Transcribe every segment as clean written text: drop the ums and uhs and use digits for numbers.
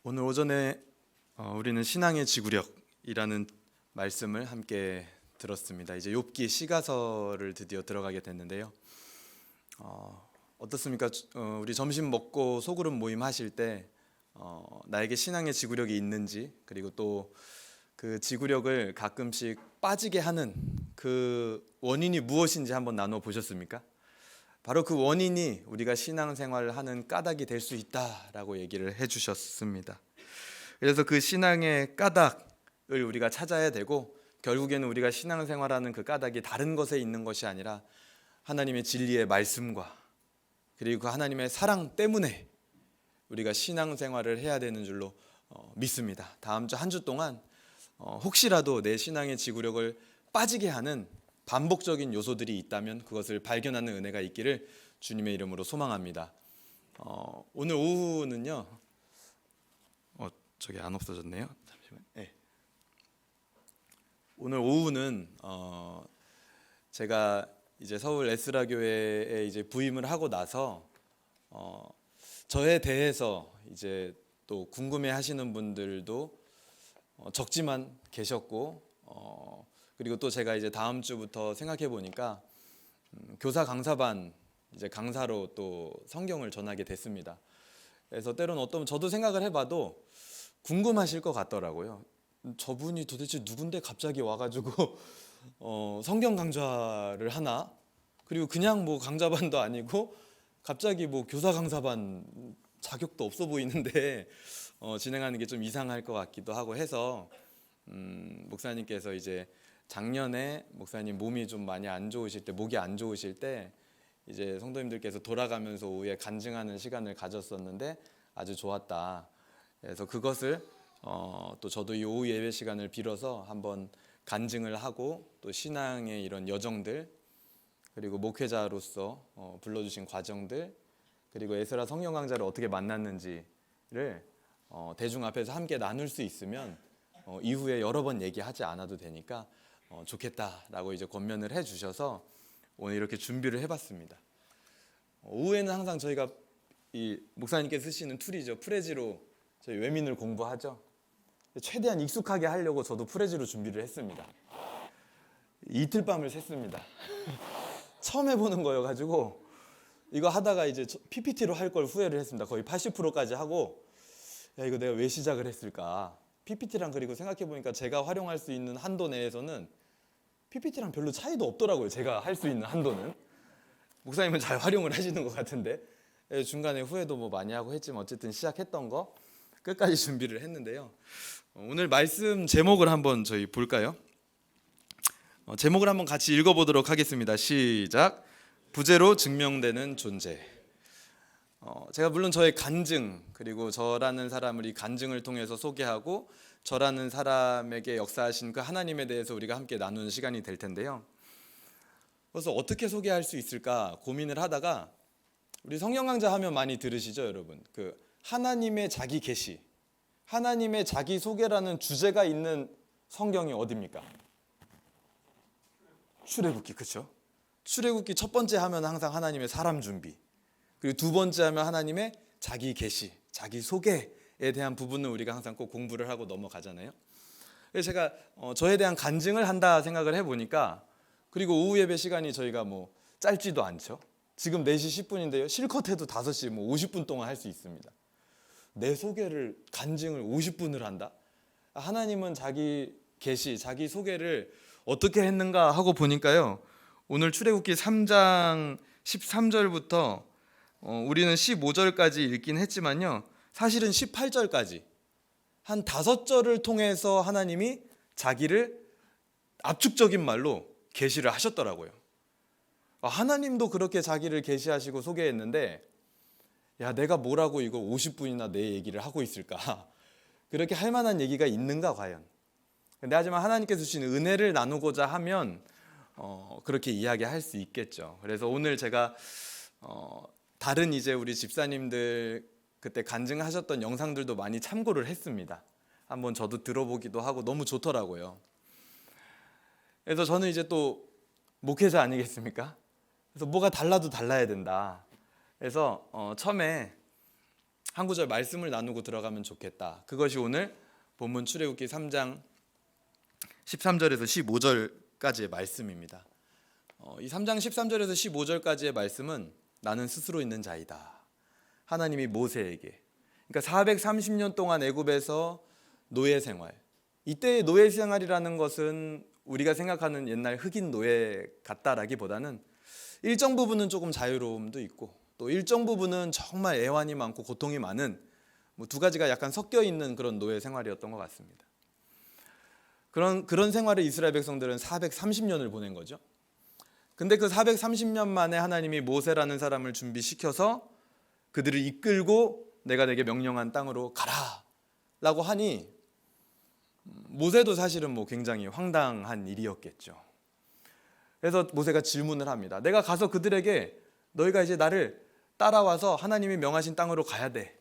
오늘 오전에 우리는 신앙의 지구력이라는 말씀을 함께 들었습니다. 이제 욥기 시가서를 드디어 들어가게 됐는데요. 어떻습니까? 우리 점심 먹고 소그룹 모임 하실 때 나에게 신앙의 지구력이 있는지, 그리고 또 그 지구력을 가끔씩 빠지게 하는 그 원인이 무엇인지 한번 나눠 보셨습니까? 바로 그 원인이 우리가 신앙생활을 하는 까닭이 될 수 있다라고 얘기를 해주셨습니다. 그래서 그 신앙의 까닭을 우리가 찾아야 되고, 결국에는 우리가 신앙생활하는 그 까닭이 다른 것에 있는 것이 아니라 하나님의 진리의 말씀과 그리고 그 하나님의 사랑 때문에 우리가 신앙생활을 해야 되는 줄로 믿습니다. 다음 주 한 주 동안 혹시라도 내 신앙의 지구력을 빠지게 하는 반복적인 요소들이 있다면 그것을 발견하는 은혜가 있기를 주님의 이름으로 소망합니다. 오늘 오후는요. 저기 안 없어졌네요. 잠시만. 네. 오늘 오후는 제가 이제 서울 에스라 교회에 이제 부임을 하고 나서 저에 대해서 이제 또 궁금해하시는 분들도 적지만 계셨고, 그리고 또 제가 이제 다음 주부터 생각해 보니까 교사 강사반 이제 강사로 또 성경을 전하게 됐습니다. 그래서 때로는 어떤 저도 생각을 해봐도 궁금하실 것 같더라고요. 저분이 도대체 누군데 갑자기 와가지고 성경 강좌를 하나? 그리고 그냥 뭐 강좌반도 아니고 갑자기 뭐 교사 강사반 자격도 없어 보이는데 진행하는 게 좀 이상할 것 같기도 하고 해서 목사님께서 이제 작년에 목사님 몸이 좀 많이 안 좋으실 때, 목이 안 좋으실 때 이제 성도님들께서 돌아가면서 오후에 간증하는 시간을 가졌었는데 아주 좋았다. 그래서 그것을 또 저도 이 오후 예배 시간을 빌어서 한번 간증을 하고, 또 신앙의 이런 여정들, 그리고 목회자로서 불러주신 과정들, 그리고 에스라 성령 강좌를 어떻게 만났는지를 대중 앞에서 함께 나눌 수 있으면 이후에 여러 번 얘기하지 않아도 되니까 좋겠다라고 이제 권면을 해주셔서 오늘 이렇게 준비를 해봤습니다. 오후에는 항상 저희가 이 목사님께서 쓰시는 툴이죠. 프레지로 저희 외민을 공부하죠. 최대한 익숙하게 하려고 저도 프레지로 준비를 했습니다. 이틀 밤을 샜습니다. 처음 해보는 거여가지고 이거 하다가 이제 PPT로 할 걸 후회를 했습니다. 거의 80%까지 하고, 야 이거 내가 왜 시작을 했을까? PPT랑 그리고 생각해보니까 제가 활용할 수 있는 한도 내에서는 PPT랑 별로 차이도 없더라고요. 제가 할 수 있는 한도는. 목사님은 잘 활용을 하시는 것 같은데 중간에 후회도 뭐 많이 하고 했지만 어쨌든 시작했던 거 끝까지 준비를 했는데요. 오늘 말씀 제목을 한번 저희 볼까요? 제목을 한번 같이 읽어보도록 하겠습니다. 시작. 부재로 증명되는 존재. 제가 물론 저의 간증, 그리고 저라는 사람을 이 간증을 통해서 소개하고 저라는 사람에게 역사하신 그 하나님에 대해서 우리가 함께 나누는 시간이 될 텐데요. 그래서 어떻게 소개할 수 있을까 고민을 하다가, 우리 성경 강좌 하면 많이 들으시죠, 여러분? 그 하나님의 자기 계시, 하나님의 자기 소개라는 주제가 있는 성경이 어디입니까? 출애굽기, 그렇죠? 출애굽기 첫 번째 하면 항상 하나님의 사람 준비, 그리고 두 번째 하면 하나님의 자기 계시, 자기 소개에 대한 부분을 우리가 항상 꼭 공부를 하고 넘어가잖아요. 그래서 제가 저에 대한 간증을 한다 생각을 해보니까, 그리고 오후 예배 시간이 저희가 뭐 짧지도 않죠. 지금 4시 10분인데요. 실컷 해도 5시 뭐 50분 동안 할 수 있습니다. 내 소개를, 간증을 50분을 한다? 하나님은 자기 계시, 자기 소개를 어떻게 했는가 하고 보니까요. 오늘 출애굽기 3장 13절부터 우리는 15절까지 읽긴 했지만요. 사실은 18절까지 한 5절을 통해서 하나님이 자기를 압축적인 말로 계시를 하셨더라고요. 하나님도 그렇게 자기를 계시하시고 소개했는데, 야 내가 뭐라고 이거 50분이나 내 얘기를 하고 있을까? 그렇게 할 만한 얘기가 있는가 과연? 근데 하지만 하나님께서 주신 은혜를 나누고자 하면 그렇게 이야기할 수 있겠죠. 그래서 오늘 제가 다른 이제 우리 집사님들 그때 간증하셨던 영상들도 많이 참고를 했습니다. 한번 저도 들어보기도 하고 너무 좋더라고요. 그래서 저는 이제 또 목회자 아니겠습니까? 그래서 뭐가 달라도 달라야 된다. 그래서 처음에 한 구절 말씀을 나누고 들어가면 좋겠다. 그것이 오늘 본문 출애굽기 3장 13절에서 15절까지의 말씀입니다. 이 3장 13절에서 15절까지의 말씀은 나는 스스로 있는 자이다. 하나님이 모세에게, 그러니까 430년 동안 애굽에서 노예 생활, 이때의 노예 생활이라는 것은 우리가 생각하는 옛날 흑인 노예 같다라기보다는 일정 부분은 조금 자유로움도 있고 또 일정 부분은 정말 애환이 많고 고통이 많은 두 가지가 약간 섞여 있는 그런 노예 생활이었던 것 같습니다. 그런 생활을 이스라엘 백성들은 430년을 보낸 거죠. 근데 그 430년 만에 하나님이 모세라는 사람을 준비시켜서 그들을 이끌고 내가 내게 명령한 땅으로 가라 라고 하니 모세도 사실은 굉장히 황당한 일이었겠죠. 그래서 모세가 질문을 합니다. 내가 가서 그들에게 너희가 이제 나를 따라와서 하나님이 명하신 땅으로 가야 돼.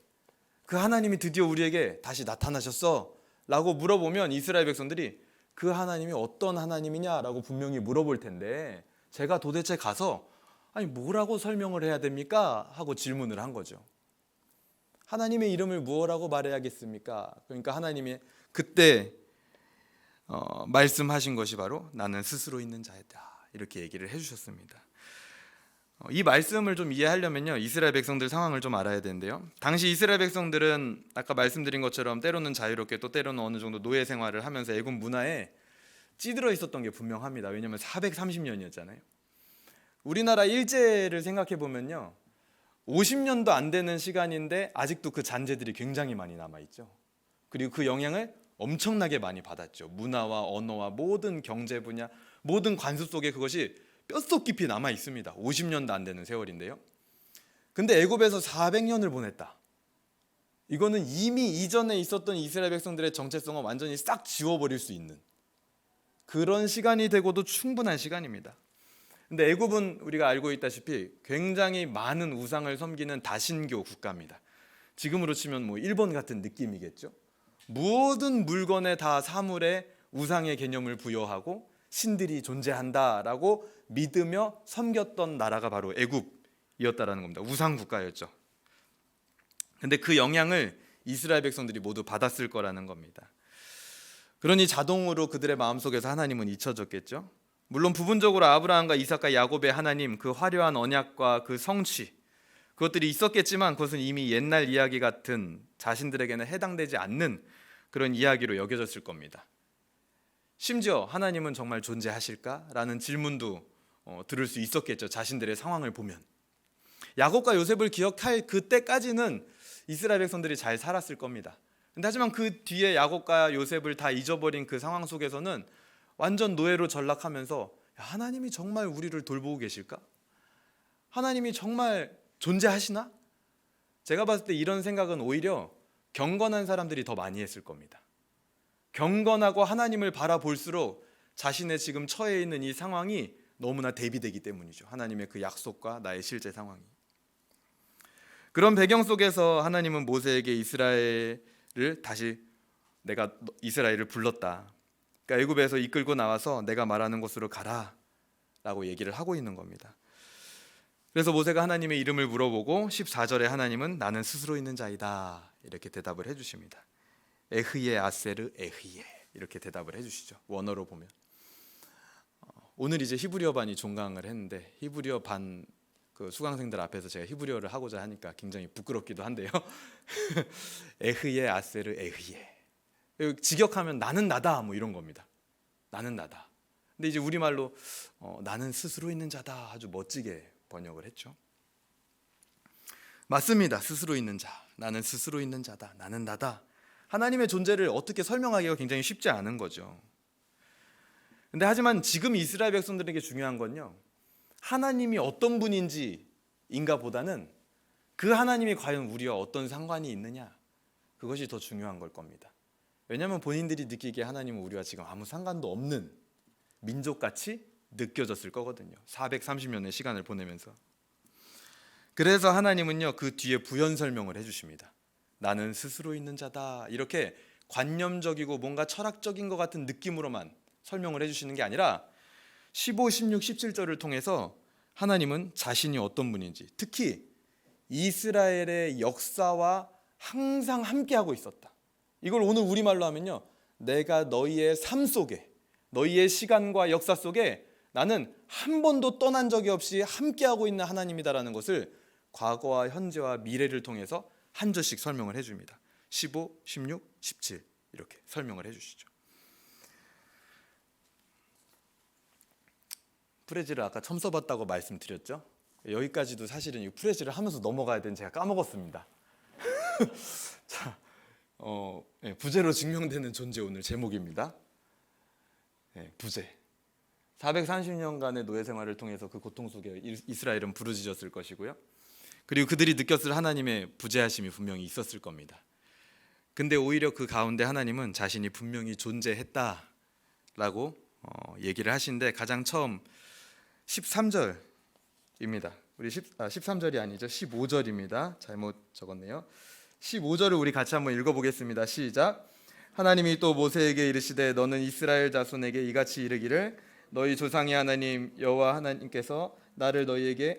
그 하나님이 드디어 우리에게 다시 나타나셨어 라고 물어보면 이스라엘 백성들이 그 하나님이 어떤 하나님이냐라고 분명히 물어볼 텐데 제가 도대체 가서 아니 뭐라고 설명을 해야 됩니까? 하고 질문을 한 거죠. 하나님의 이름을 무엇라고 말해야겠습니까? 그러니까 하나님이 그때 말씀하신 것이 바로 나는 스스로 있는 자이다 이렇게 얘기를 해주셨습니다. 이 말씀을 좀 이해하려면요 이스라엘 백성들 상황을 좀 알아야 되는데요. 당시 이스라엘 백성들은 아까 말씀드린 것처럼 때로는 자유롭게 또 때로는 어느 정도 노예 생활을 하면서 애굽 문화에 찌들어 있었던 게 분명합니다. 왜냐하면 430년이었잖아요. 우리나라 일제를 생각해 보면요 50년도 안 되는 시간인데 아직도 그 잔재들이 굉장히 많이 남아있죠. 그리고 그 영향을 엄청나게 많이 받았죠. 문화와 언어와 모든 경제 분야 모든 관습 속에 그것이 뼛속 깊이 남아 있습니다. 50년도 안 되는 세월인데요. 근데 애굽에서 400년을 보냈다. 이거는 이미 이전에 있었던 이스라엘 백성들의 정체성을 완전히 싹 지워버릴 수 있는 그런 시간이 되고도 충분한 시간입니다. 근데 애굽은 우리가 알고 있다시피 굉장히 많은 우상을 섬기는 다신교 국가입니다. 지금으로 치면 일본 같은 느낌이겠죠. 모든 물건에 다 사물에 우상의 개념을 부여하고 신들이 존재한다라고 믿으며 섬겼던 나라가 바로 애굽이었다라는 겁니다. 우상 국가였죠. 근데 그 영향을 이스라엘 백성들이 모두 받았을 거라는 겁니다. 그러니 자동으로 그들의 마음속에서 하나님은 잊혀졌겠죠. 물론 부분적으로 아브라함과 이삭과 야곱의 하나님, 그 화려한 언약과 그 성취 그것들이 있었겠지만 그것은 이미 옛날 이야기 같은 자신들에게는 해당되지 않는 그런 이야기로 여겨졌을 겁니다. 심지어 하나님은 정말 존재하실까라는 질문도 들을 수 있었겠죠. 자신들의 상황을 보면 야곱과 요셉을 기억할 그때까지는 이스라엘 백성들이 잘 살았을 겁니다. 근데 하지만 그 뒤에 야곱과 요셉을 다 잊어버린 그 상황 속에서는 완전 노예로 전락하면서 하나님이 정말 우리를 돌보고 계실까? 하나님이 정말 존재하시나? 제가 봤을 때 이런 생각은 오히려 경건한 사람들이 더 많이 했을 겁니다. 경건하고 하나님을 바라볼수록 자신의 지금 처해 있는 이 상황이 너무나 대비되기 때문이죠. 하나님의 그 약속과 나의 실제 상황이. 그런 배경 속에서 하나님은 모세에게 이스라엘을 다시 내가 이스라엘을 불렀다. 그러니까 애굽에서 이끌고 나와서 내가 말하는 곳으로 가라 라고 얘기를 하고 있는 겁니다. 그래서 모세가 하나님의 이름을 물어보고 14절에 하나님은 나는 스스로 있는 자이다 이렇게 대답을 해주십니다. 에흐예 아세르 에흐예 이렇게 대답을 해주시죠. 원어로 보면 오늘 이제 히브리어 반이 종강을 했는데 히브리어 반 그 수강생들 앞에서 제가 히브리어를 하고자 하니까 굉장히 부끄럽기도 한데요. 에흐예 아세르 에흐예 직역하면 나는 나다 이런 겁니다. 나는 나다. 근데 이제 우리말로 나는 스스로 있는 자다 아주 멋지게 번역을 했죠. 맞습니다. 스스로 있는 자, 나는 스스로 있는 자다, 나는 나다. 하나님의 존재를 어떻게 설명하기가 굉장히 쉽지 않은 거죠. 근데 하지만 지금 이스라엘 백성들에게 중요한 건요 하나님이 어떤 분인지인가 보다는 그 하나님이 과연 우리와 어떤 상관이 있느냐 그것이 더 중요한 걸 겁니다. 왜냐하면 본인들이 느끼기에 하나님은 우리와 지금 아무 상관도 없는 민족같이 느껴졌을 거거든요. 430년의 시간을 보내면서. 그래서 하나님은요 그 뒤에 부연 설명을 해주십니다. 나는 스스로 있는 자다 이렇게 관념적이고 뭔가 철학적인 것 같은 느낌으로만 설명을 해주시는 게 아니라 15, 16, 17절을 통해서 하나님은 자신이 어떤 분인지 특히 이스라엘의 역사와 항상 함께하고 있었다. 이걸 오늘 우리말로 하면요, 내가 너희의 삶 속에, 너희의 시간과 역사 속에 나는 한 번도 떠난 적이 없이 함께하고 있는 하나님이다라는 것을 과거와 현재와 미래를 통해서 한 절씩 설명을 해줍니다. 15, 16, 17 이렇게 설명을 해주시죠. 프레지를 아까 처음 써봤다고 말씀드렸죠. 여기까지도 사실은 이 프레지를 하면서 넘어가야 되는 제가 까먹었습니다. 자, 부재로 증명되는 존재 오늘 제목입니다. 부재. 430년간의 노예 생활을 통해서 그 고통 속에 이스라엘은 부르짖었을 것이고요. 그리고 그들이 느꼈을 하나님의 부재하심이 분명히 있었을 겁니다. 근데 오히려 그 가운데 하나님은 자신이 분명히 존재했다라고 얘기를 하신데, 가장 처음 13절입니다. 우리 13절이 아니죠. 15절입니다. 잘못 적었네요. 15절을 우리 같이 한번 읽어보겠습니다. 시작. 하나님이 또 모세에게 이르시되 너는 이스라엘 자손에게 이같이 이르기를 너희 조상의 하나님 여호와 하나님께서 나를 너희에게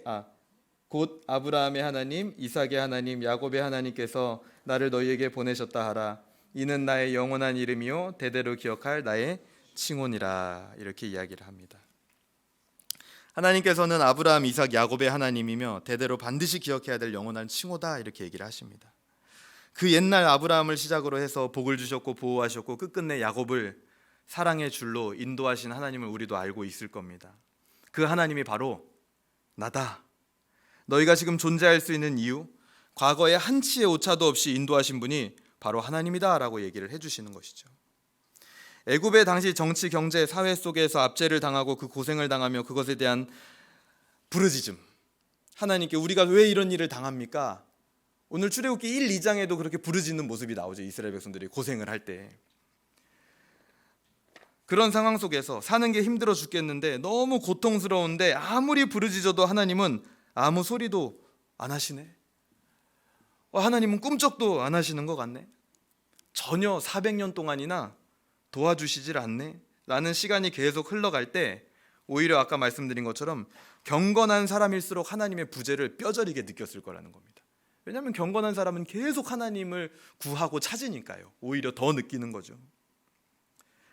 곧 아브라함의 하나님, 이삭의 하나님, 야곱의 하나님께서 나를 너희에게 보내셨다 하라. 이는 나의 영원한 이름이요 대대로 기억할 나의 칭혼이라. 이렇게 이야기를 합니다. 하나님께서는 아브라함, 이삭, 야곱의 하나님이며 대대로 반드시 기억해야 될 영원한 칭호다. 이렇게 얘기를 하십니다. 그 옛날 아브라함을 시작으로 해서 복을 주셨고 보호하셨고 끝끝내 야곱을 사랑의 줄로 인도하신 하나님을 우리도 알고 있을 겁니다. 그 하나님이 바로 나다. 너희가 지금 존재할 수 있는 이유, 과거에 한치의 오차도 없이 인도하신 분이 바로 하나님이다 라고 얘기를 해주시는 것이죠. 애굽의 당시 정치, 경제, 사회 속에서 압제를 당하고 그 고생을 당하며 그것에 대한 부르짖음, 하나님께 우리가 왜 이런 일을 당합니까? 오늘 출애굽기 1, 2장에도 그렇게 부르짖는 모습이 나오죠. 이스라엘 백성들이 고생을 할 때. 그런 상황 속에서 사는 게 힘들어 죽겠는데 너무 고통스러운데 아무리 부르짖어도 하나님은 아무 소리도 안 하시네. 하나님은 꿈쩍도 안 하시는 것 같네. 전혀 400년 동안이나 도와주시질 않네 라는 시간이 계속 흘러갈 때 오히려 아까 말씀드린 것처럼 경건한 사람일수록 하나님의 부재를 뼈저리게 느꼈을 거라는 겁니다. 왜냐하면 경건한 사람은 계속 하나님을 구하고 찾으니까요. 오히려 더 느끼는 거죠.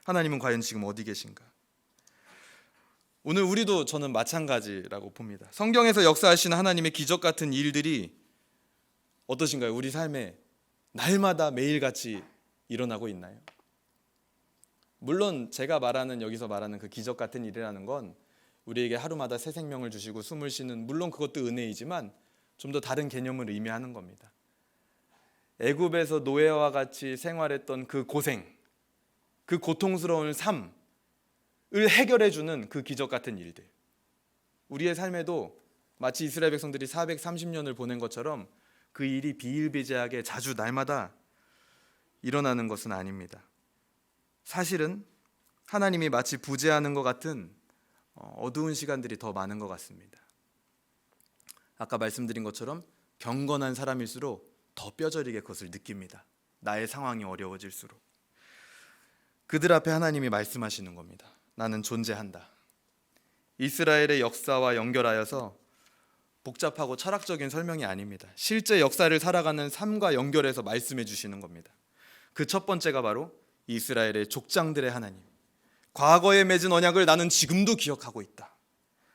하나님은 과연 지금 어디 계신가? 오늘 우리도 저는 마찬가지라고 봅니다. 성경에서 역사하시는 하나님의 기적 같은 일들이 어떠신가요? 우리 삶에 날마다 매일같이 일어나고 있나요? 물론 제가 여기서 말하는 그 기적 같은 일이라는 건 우리에게 하루마다 새 생명을 주시고 숨을 쉬는, 물론 그것도 은혜이지만 좀 더 다른 개념을 의미하는 겁니다. 애굽에서 노예와 같이 생활했던 그 고생, 그 고통스러운 삶을 해결해주는 그 기적 같은 일들, 우리의 삶에도 마치 이스라엘 백성들이 430년을 보낸 것처럼 그 일이 비일비재하게 자주 날마다 일어나는 것은 아닙니다. 사실은 하나님이 마치 부재하는 것 같은 어두운 시간들이 더 많은 것 같습니다. 아까 말씀드린 것처럼 경건한 사람일수록 더 뼈저리게 그것을 느낍니다. 나의 상황이 어려워질수록. 그들 앞에 하나님이 말씀하시는 겁니다. 나는 존재한다. 이스라엘의 역사와 연결하여서 복잡하고 철학적인 설명이 아닙니다. 실제 역사를 살아가는 삶과 연결해서 말씀해 주시는 겁니다. 그 첫 번째가 바로 이스라엘의 족장들의 하나님, 과거에 맺은 언약을 나는 지금도 기억하고 있다.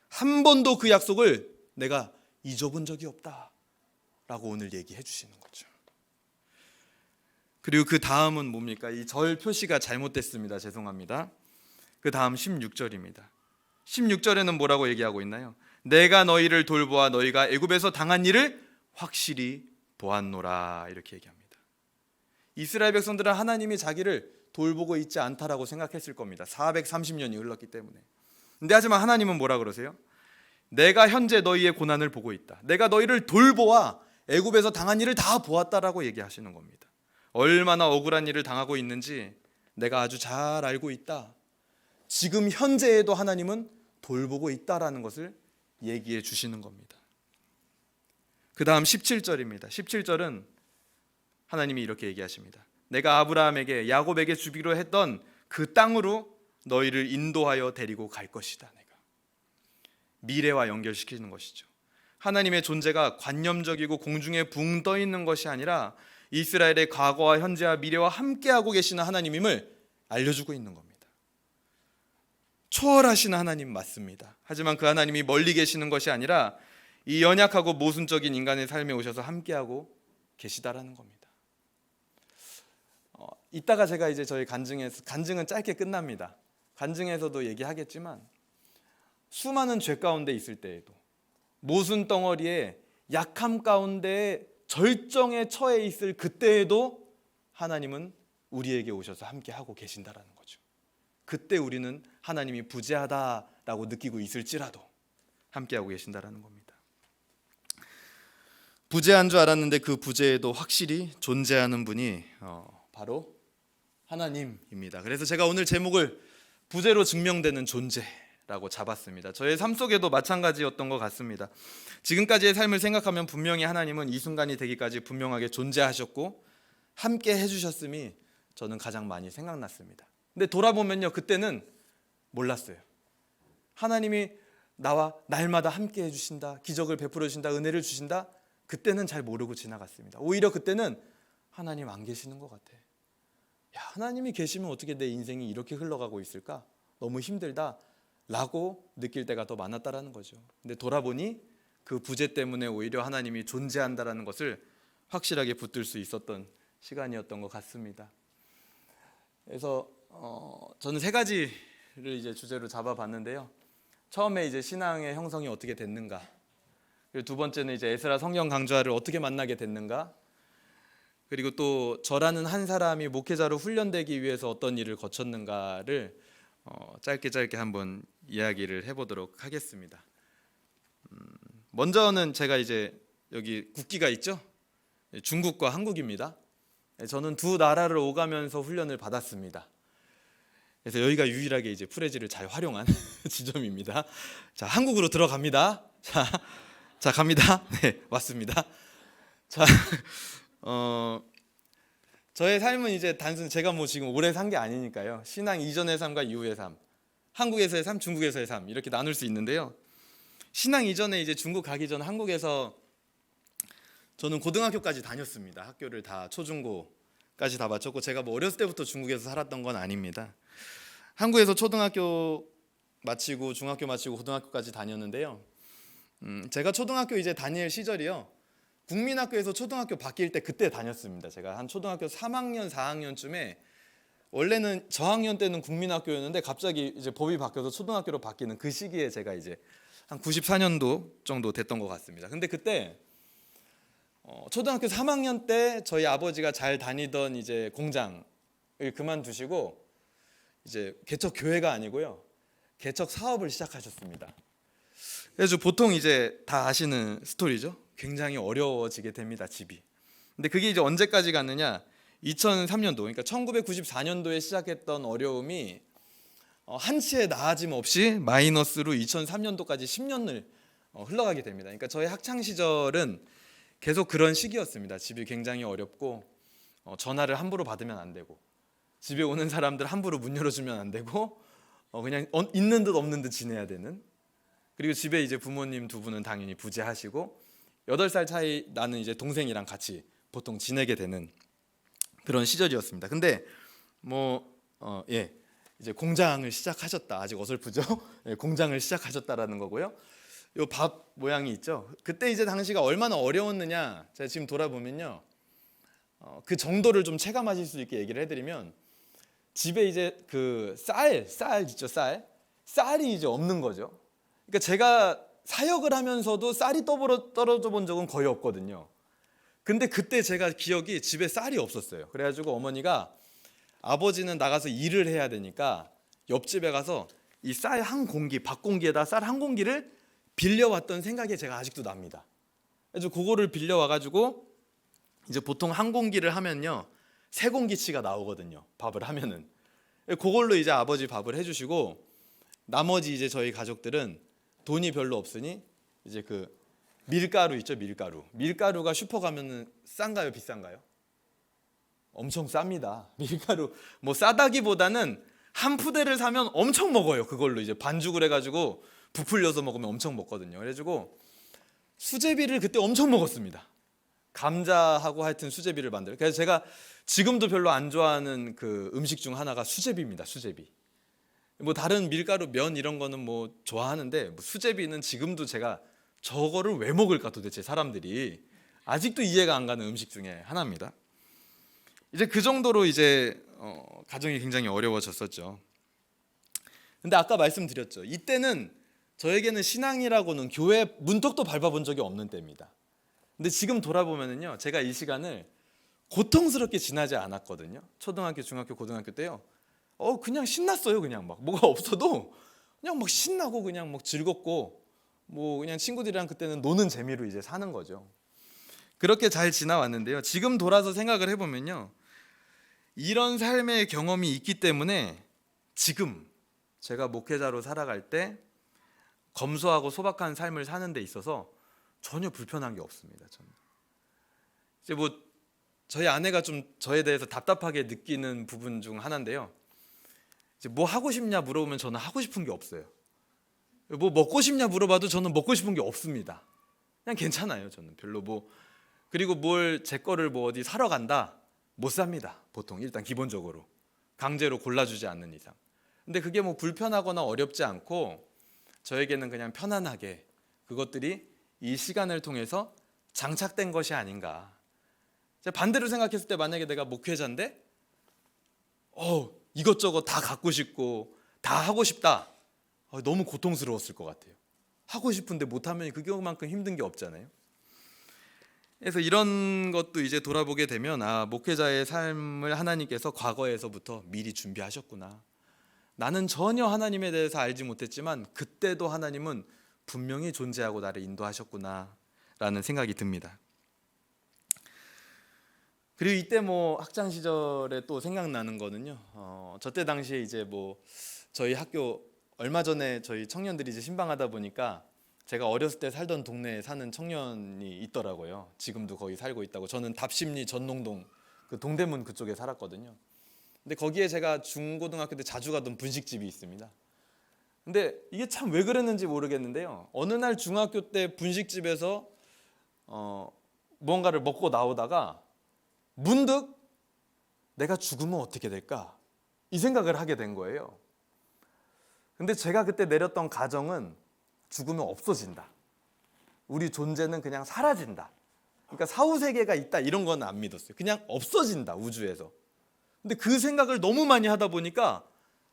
한 번도 그 약속을 내가 잊어본 적이 없다 라고 오늘 얘기해 주시는 거죠. 그리고 그 다음은 뭡니까? 이 절 표시가 잘못됐습니다. 죄송합니다. 그 다음 16절입니다. 16절에는 뭐라고 얘기하고 있나요? 내가 너희를 돌보아 너희가 애굽에서 당한 일을 확실히 보았노라. 이렇게 얘기합니다. 이스라엘 백성들은 하나님이 자기를 돌보고 있지 않다라고 생각했을 겁니다. 430년이 흘렀기 때문에. 근데 하지만 하나님은 뭐라 그러세요? 내가 현재 너희의 고난을 보고 있다. 내가 너희를 돌보아 애굽에서 당한 일을 다 보았다라고 얘기하시는 겁니다. 얼마나 억울한 일을 당하고 있는지 내가 아주 잘 알고 있다. 지금 현재에도 하나님은 돌보고 있다라는 것을 얘기해 주시는 겁니다. 그 다음 17절입니다. 17절은 하나님이 이렇게 얘기하십니다. 내가 아브라함에게 야곱에게 주기로 했던 그 땅으로 너희를 인도하여 데리고 갈 것이다. 내가 미래와 연결시키는 것이죠. 하나님의 존재가 관념적이고 공중에 붕 떠 있는 것이 아니라 이스라엘의 과거와 현재와 미래와 함께하고 계시는 하나님임을 알려주고 있는 겁니다. 초월하시는 하나님 맞습니다. 하지만 그 하나님이 멀리 계시는 것이 아니라 이 연약하고 모순적인 인간의 삶에 오셔서 함께하고 계시다라는 겁니다. 이따가 제가 이제 저희 간증은 짧게 끝납니다. 간증에서도 얘기하겠지만 수많은 죄 가운데 있을 때에도 모순 덩어리에 약함 가운데 절정에 처해 있을 그때에도 하나님은 우리에게 오셔서 함께하고 계신다라는 거죠. 그때 우리는 하나님이 부재하다라고 느끼고 있을지라도 함께하고 계신다라는 겁니다. 부재한 줄 알았는데 그 부재에도 확실히 존재하는 분이 바로 하나님입니다. 그래서 제가 오늘 제목을 부재로 증명되는 존재라고 잡았습니다. 저의 삶 속에도 마찬가지였던 것 같습니다. 지금까지의 삶을 생각하면 분명히 하나님은 이 순간이 되기까지 분명하게 존재하셨고 함께 해주셨음이 저는 가장 많이 생각났습니다. 근데 돌아보면요, 그때는 몰랐어요. 하나님이 나와 날마다 함께 해주신다, 기적을 베풀어 주신다, 은혜를 주신다, 그때는 잘 모르고 지나갔습니다. 오히려 그때는 하나님 안 계시는 것 같아. 야, 하나님이 계시면 어떻게 내 인생이 이렇게 흘러가고 있을까? 너무 힘들다 라고 느낄 때가 더 많았다라는 거죠. 근데 돌아보니 그 부재 때문에 오히려 하나님이 존재한다라는 것을 확실하게 붙들 수 있었던 시간이었던 것 같습니다. 그래서 저는 세 가지를 이제 주제로 잡아봤는데요. 처음에 이제 신앙의 형성이 어떻게 됐는가, 그리고 두 번째는 이제 에스라 성경 강좌를 어떻게 만나게 됐는가, 그리고 또 저라는 한 사람이 목회자로 훈련되기 위해서 어떤 일을 거쳤는가를 짧게 한번 이야기를 해보도록 하겠습니다. 먼저는 제가 이제 여기 국기가 있죠. 중국과 한국입니다. 저는 두 나라를 오가면서 훈련을 받았습니다. 그래서 여기가 유일하게 이제 프레지를 잘 활용한 지점입니다. 자, 한국으로 들어갑니다. 자 갑니다. 네, 왔습니다. 자, 저의 삶은 이제 단순히 제가 뭐 지금 오래 산 게 아니니까요. 신앙 이전의 삶과 이후의 삶, 한국에서의 삶, 중국에서의 삶 이렇게 나눌 수 있는데요. 신앙 이전에 이제 중국 가기 전 한국에서 저는 고등학교까지 다녔습니다. 학교를 다 초중고까지 다 마쳤고 제가 뭐 어렸을 때부터 중국에서 살았던 건 아닙니다. 한국에서 초등학교 마치고 중학교 마치고 고등학교까지 다녔는데요. 제가 초등학교 이제 다닐 시절이요. 국민학교에서 초등학교 바뀔 때 그때 다녔습니다. 제가 한 초등학교 3학년, 4학년쯤에 원래는 저학년 때는 국민학교였는데 갑자기 이제 법이 바뀌어서 초등학교로 바뀌는 그 시기에 제가 이제 한 94년도 정도 됐던 것 같습니다. 근데 그때 초등학교 3학년 때 저희 아버지가 잘 다니던 이제 공장을 그만두시고 이제 개척 교회가 아니고요, 개척 사업을 시작하셨습니다. 그래서 보통 이제 다 아시는 스토리죠. 굉장히 어려워지게 됩니다, 집이. 근데 그게 이제 언제까지 갔느냐? 2003년도, 그러니까 1994년도에 시작했던 어려움이 한치의 나아짐 없이 마이너스로 2003년도까지 10년을 흘러가게 됩니다. 그러니까 저의 학창 시절은 계속 그런 시기였습니다. 집이 굉장히 어렵고 전화를 함부로 받으면 안 되고 집에 오는 사람들 함부로 문 열어주면 안 되고 그냥 있는 듯 없는 듯 지내야 되는, 그리고 집에 이제 부모님 두 분은 당연히 부재하시고 8살 차이 나는 이제 동생이랑 같이 보통 지내게 되는 그런 시절이었습니다. 근데 이제 공장을 시작하셨다. 아직 어설프죠? 공장을 시작하셨다라는 거고요. 요 밥 모양이 있죠. 그때 이제 당시가 얼마나 어려웠느냐, 제가 지금 돌아보면요, 그 정도를 좀 체감하실 수 있게 얘기를 해드리면, 집에 이제 그 쌀 있죠, 쌀이 이제 없는 거죠. 그러니까 제가 사역을 하면서도 쌀이 떨어져 본 적은 거의 없거든요. 근데 그때 제가 기억이 집에 쌀이 없었어요. 그래가지고 어머니가, 아버지는 나가서 일을 해야 되니까 옆집에 가서 이 쌀 한 공기, 밥 공기에다 쌀 한 공기를 빌려왔던 생각이 제가 아직도 납니다. 그래서 그거를 빌려와가지고 이제 보통 한 공기를 하면요 3공기치가 나오거든요. 밥을 하면은. 그걸로 이제 아버지 밥을 해주시고, 나머지 이제 저희 가족들은 돈이 별로 없으니 이제 그 밀가루 있죠, 밀가루가 슈퍼 가면은 싼가요, 비싼가요? 엄청 쌉니다. 밀가루 뭐 싸다기보다는 한 푸대를 사면 엄청 먹어요. 그걸로 이제 반죽을 해가지고 부풀려서 먹으면 엄청 먹거든요. 그래가지고 수제비를 그때 엄청 먹었습니다. 감자하고 하여튼 수제비를 만들어요. 그래서 제가 지금도 별로 안 좋아하는 그 음식 중 하나가 수제비입니다. 수제비. 뭐 다른 밀가루 면 이런 거는 뭐 좋아하는데 뭐 수제비는 지금도 제가 저거를 왜 먹을까 도대체 사람들이 아직도 이해가 안 가는 음식 중에 하나입니다. 이제 그 정도로 이제 가정이 굉장히 어려워졌었죠. 근데 아까 말씀드렸죠. 이때는 저에게는 신앙이라고는 교회 문턱도 밟아본 적이 없는 때입니다. 근데 지금 돌아보면은요, 제가 이 시간을 고통스럽게 지나지 않았거든요. 초등학교, 중학교, 고등학교 때요. 그냥 신났어요. 그냥 막 뭐가 없어도 그냥 막 신나고 그냥 막 즐겁고 뭐 그냥 친구들이랑 그때는 노는 재미로 이제 사는 거죠. 그렇게 잘 지나왔는데요. 지금 돌아서 생각을 해보면요, 이런 삶의 경험이 있기 때문에 지금 제가 목회자로 살아갈 때 검소하고 소박한 삶을 사는 데 있어서 전혀 불편한 게 없습니다. 저는 이제 뭐 저희 아내가 좀 저에 대해서 답답하게 느끼는 부분 중 하나인데요. 이제 뭐 하고 싶냐 물어보면 저는 하고 싶은 게 없어요. 뭐 먹고 싶냐 물어봐도 저는 먹고 싶은 게 없습니다. 그냥 괜찮아요. 저는 별로 뭐, 그리고 뭘 제 거를 뭐 어디 사러 간다 못 삽니다. 보통 일단 기본적으로 강제로 골라주지 않는 이상. 근데 그게 뭐 불편하거나 어렵지 않고 저에게는 그냥 편안하게 그것들이 이 시간을 통해서 장착된 것이 아닌가. 반대로 생각했을 때 만약에 내가 목회자인데 이것저것 다 갖고 싶고 다 하고 싶다, 너무 고통스러웠을 것 같아요. 하고 싶은데 못하면 그것만큼 힘든 게 없잖아요. 그래서 이런 것도 이제 돌아보게 되면 목회자의 삶을 하나님께서 과거에서부터 미리 준비하셨구나. 나는 전혀 하나님에 대해서 알지 못했지만 그때도 하나님은 분명히 존재하고 나를 인도하셨구나 라는 생각이 듭니다. 그리고 이때 뭐 학창 시절에 또 생각나는 거는요, 저때 당시에 이제 뭐 저희 학교 얼마 전에 저희 청년들이 이제 신방하다 보니까 제가 어렸을 때 살던 동네에 사는 청년이 있더라고요. 지금도 거기 살고 있다고. 저는 답심리 전농동 그 동대문 그쪽에 살았거든요. 근데 거기에 제가 중고등학교 때 자주 가던 분식집이 있습니다. 근데 이게 참 왜 그랬는지 모르겠는데요, 어느 날 중학교 때 분식집에서 무언가를 먹고 나오다가 문득 내가 죽으면 어떻게 될까 이 생각을 하게 된 거예요. 근데 제가 그때 내렸던 가정은 죽으면 없어진다, 우리 존재는 그냥 사라진다, 그러니까 사후세계가 있다 이런 건 안 믿었어요. 그냥 없어진다, 우주에서. 근데 그 생각을 너무 많이 하다 보니까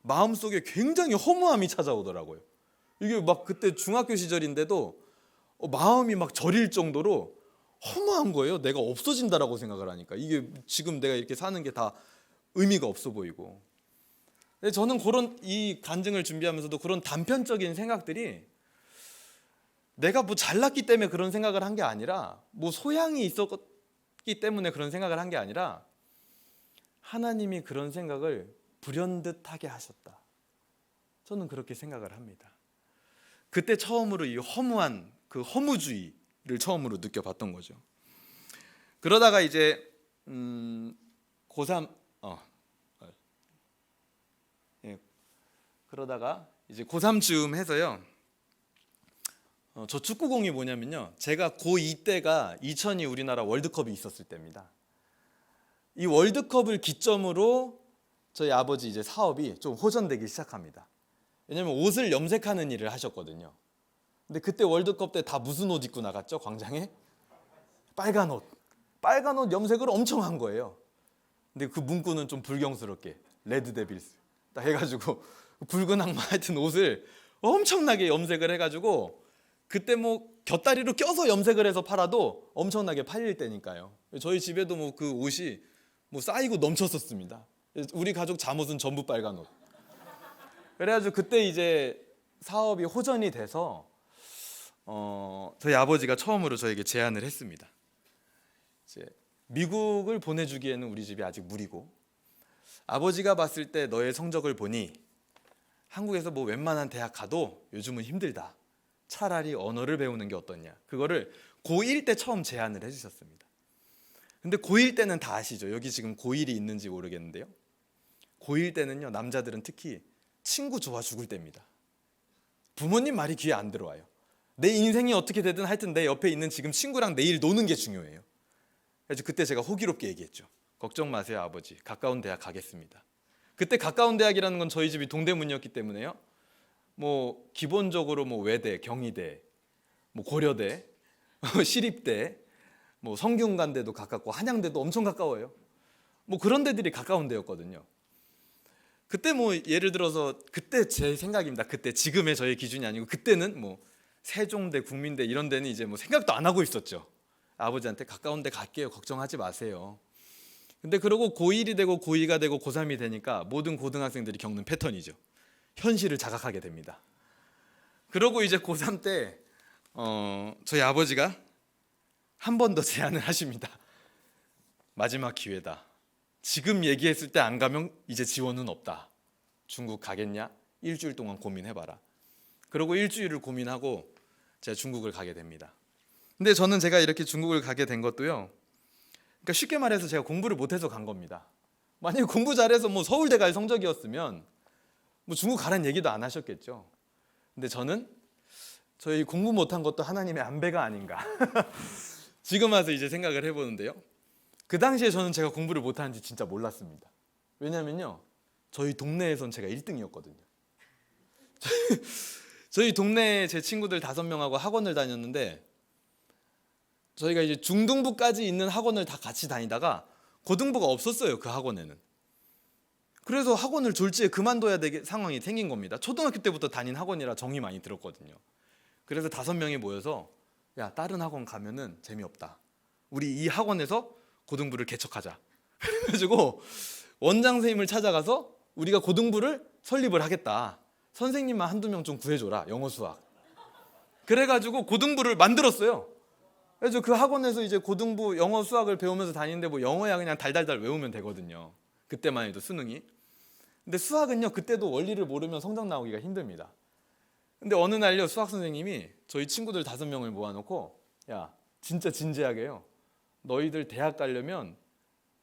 마음속에 굉장히 허무함이 찾아오더라고요. 이게 막 그때 중학교 시절인데도 마음이 막 저릴 정도로 허무한 거예요. 내가 없어진다라고 생각을 하니까 이게 지금 내가 이렇게 사는 게 다 의미가 없어 보이고. 근데 저는 그런 이 간증을 준비하면서도 그런 단편적인 생각들이 내가 뭐 잘났기 때문에 그런 생각을 한 게 아니라, 뭐 소양이 있었기 때문에 그런 생각을 한 게 아니라, 하나님이 그런 생각을 불현듯하게 하셨다. 저는 그렇게 생각을 합니다. 그때 처음으로 이 허무한 그 허무주의를 처음으로 느껴봤던 거죠. 그러다가 이제 고3 그러다가 이제 고3쯤 해서요. 저 축구공이 뭐냐면요, 제가 고2 때가 2002 우리나라 월드컵이 있었을 때입니다. 이 월드컵을 기점으로 저희 아버지 이제 사업이 좀 호전되기 시작합니다. 왜냐면 옷을 염색하는 일을 하셨거든요. 근데 그때 월드컵 때 다 무슨 옷 입고 나갔죠? 광장에? 빨간 옷. 빨간 옷 염색을 엄청 한 거예요. 근데 그 문구는 좀 불경스럽게 레드 데빌스 딱 해가지고 붉은 악마 하여튼 옷을 엄청나게 염색을 해가지고, 그때 뭐 곁다리로 껴서 염색을 해서 팔아도 엄청나게 팔릴 때니까요. 저희 집에도 뭐 그 옷이 뭐 쌓이고 넘쳤었습니다. 우리 가족 잠옷은 전부 빨간 옷. 그래가지고 그때 이제 사업이 호전이 돼서 저희 아버지가 처음으로 저에게 제안을 했습니다. 이제 미국을 보내주기에는 우리 집이 아직 무리고, 아버지가 봤을 때 너의 성적을 보니 한국에서 뭐 웬만한 대학 가도 요즘은 힘들다. 차라리 언어를 배우는 게 어떻냐. 그거를 고1 때 처음 제안을 해주셨습니다. 근데 고1 때는 다 아시죠? 여기 지금 고1이 있는지 모르겠는데요, 고1 때는요, 남자들은 특히 친구 좋아 죽을 때입니다. 부모님 말이 귀에 안 들어와요. 내 인생이 어떻게 되든 하여튼 내 옆에 있는 지금 친구랑 내일 노는 게 중요해요. 그래서 그때 제가 호기롭게 얘기했죠. 걱정 마세요 아버지, 가까운 대학 가겠습니다. 그때 가까운 대학이라는 건 저희 집이 동대문이었기 때문에요. 뭐 기본적으로 뭐 외대, 경희대, 뭐 고려대, 시립대, 뭐 성균관대도 가깝고 한양대도 엄청 가까워요. 뭐 그런 데들이 가까운 데였거든요. 그때 뭐 예를 들어서 그때 제 생각입니다. 그때 지금의 저의 기준이 아니고 그때는 뭐 세종대, 국민대 이런 데는 이제 뭐 생각도 안 하고 있었죠. 아버지한테 가까운 데 갈게요. 걱정하지 마세요. 근데 그러고 고1이 되고 고2가 되고 고3이 되니까 모든 고등학생들이 겪는 패턴이죠. 현실을 자각하게 됩니다. 그러고 이제 고3 때 저희 아버지가 한 번 더 제안을 하십니다. 마지막 기회다. 지금 얘기했을 때 안 가면 이제 지원은 없다. 중국 가겠냐? 일주일 동안 고민해봐라. 그러고 일주일을 고민하고 제가 중국을 가게 됩니다. 근데 저는 제가 이렇게 중국을 가게 된 것도요, 그러니까 쉽게 말해서 제가 공부를 못해서 간 겁니다. 만약에 공부 잘해서 뭐 서울대 갈 성적이었으면 뭐 중국 가라는 얘기도 안 하셨겠죠. 근데 저는 저희 공부 못한 것도 하나님의 안배가 아닌가. 지금 와서 이제 생각을 해보는데요, 그 당시에 저는 제가 공부를 못하는지 진짜 몰랐습니다. 왜냐면요, 저희 동네에선 제가 1등이었거든요. 저희 동네에 제 친구들 5명하고 학원을 다녔는데, 저희가 이제 중등부까지 있는 학원을 다 같이 다니다가 고등부가 없었어요, 그 학원에는. 그래서 학원을 졸지에 그만둬야 되게 상황이 생긴 겁니다. 초등학교 때부터 다닌 학원이라 정이 많이 들었거든요. 그래서 5명이 모여서, 야, 다른 학원 가면은 재미없다. 우리 이 학원에서 고등부를 개척하자. 그래가지고 원장 선생님을 찾아가서 우리가 고등부를 설립을 하겠다. 선생님만 한두 명 좀 구해줘라. 영어 수학. 그래가지고 고등부를 만들었어요. 그래서 그 학원에서 이제 고등부 영어 수학을 배우면서 다니는데 뭐 영어야 그냥 달달달 외우면 되거든요. 그때만 해도 수능이. 근데 수학은요, 그때도 원리를 모르면 성적 나오기가 힘듭니다. 근데 어느 날요, 수학 선생님이 저희 친구들 5명을 모아놓고, 야, 진짜 진지하게요, 너희들 대학 가려면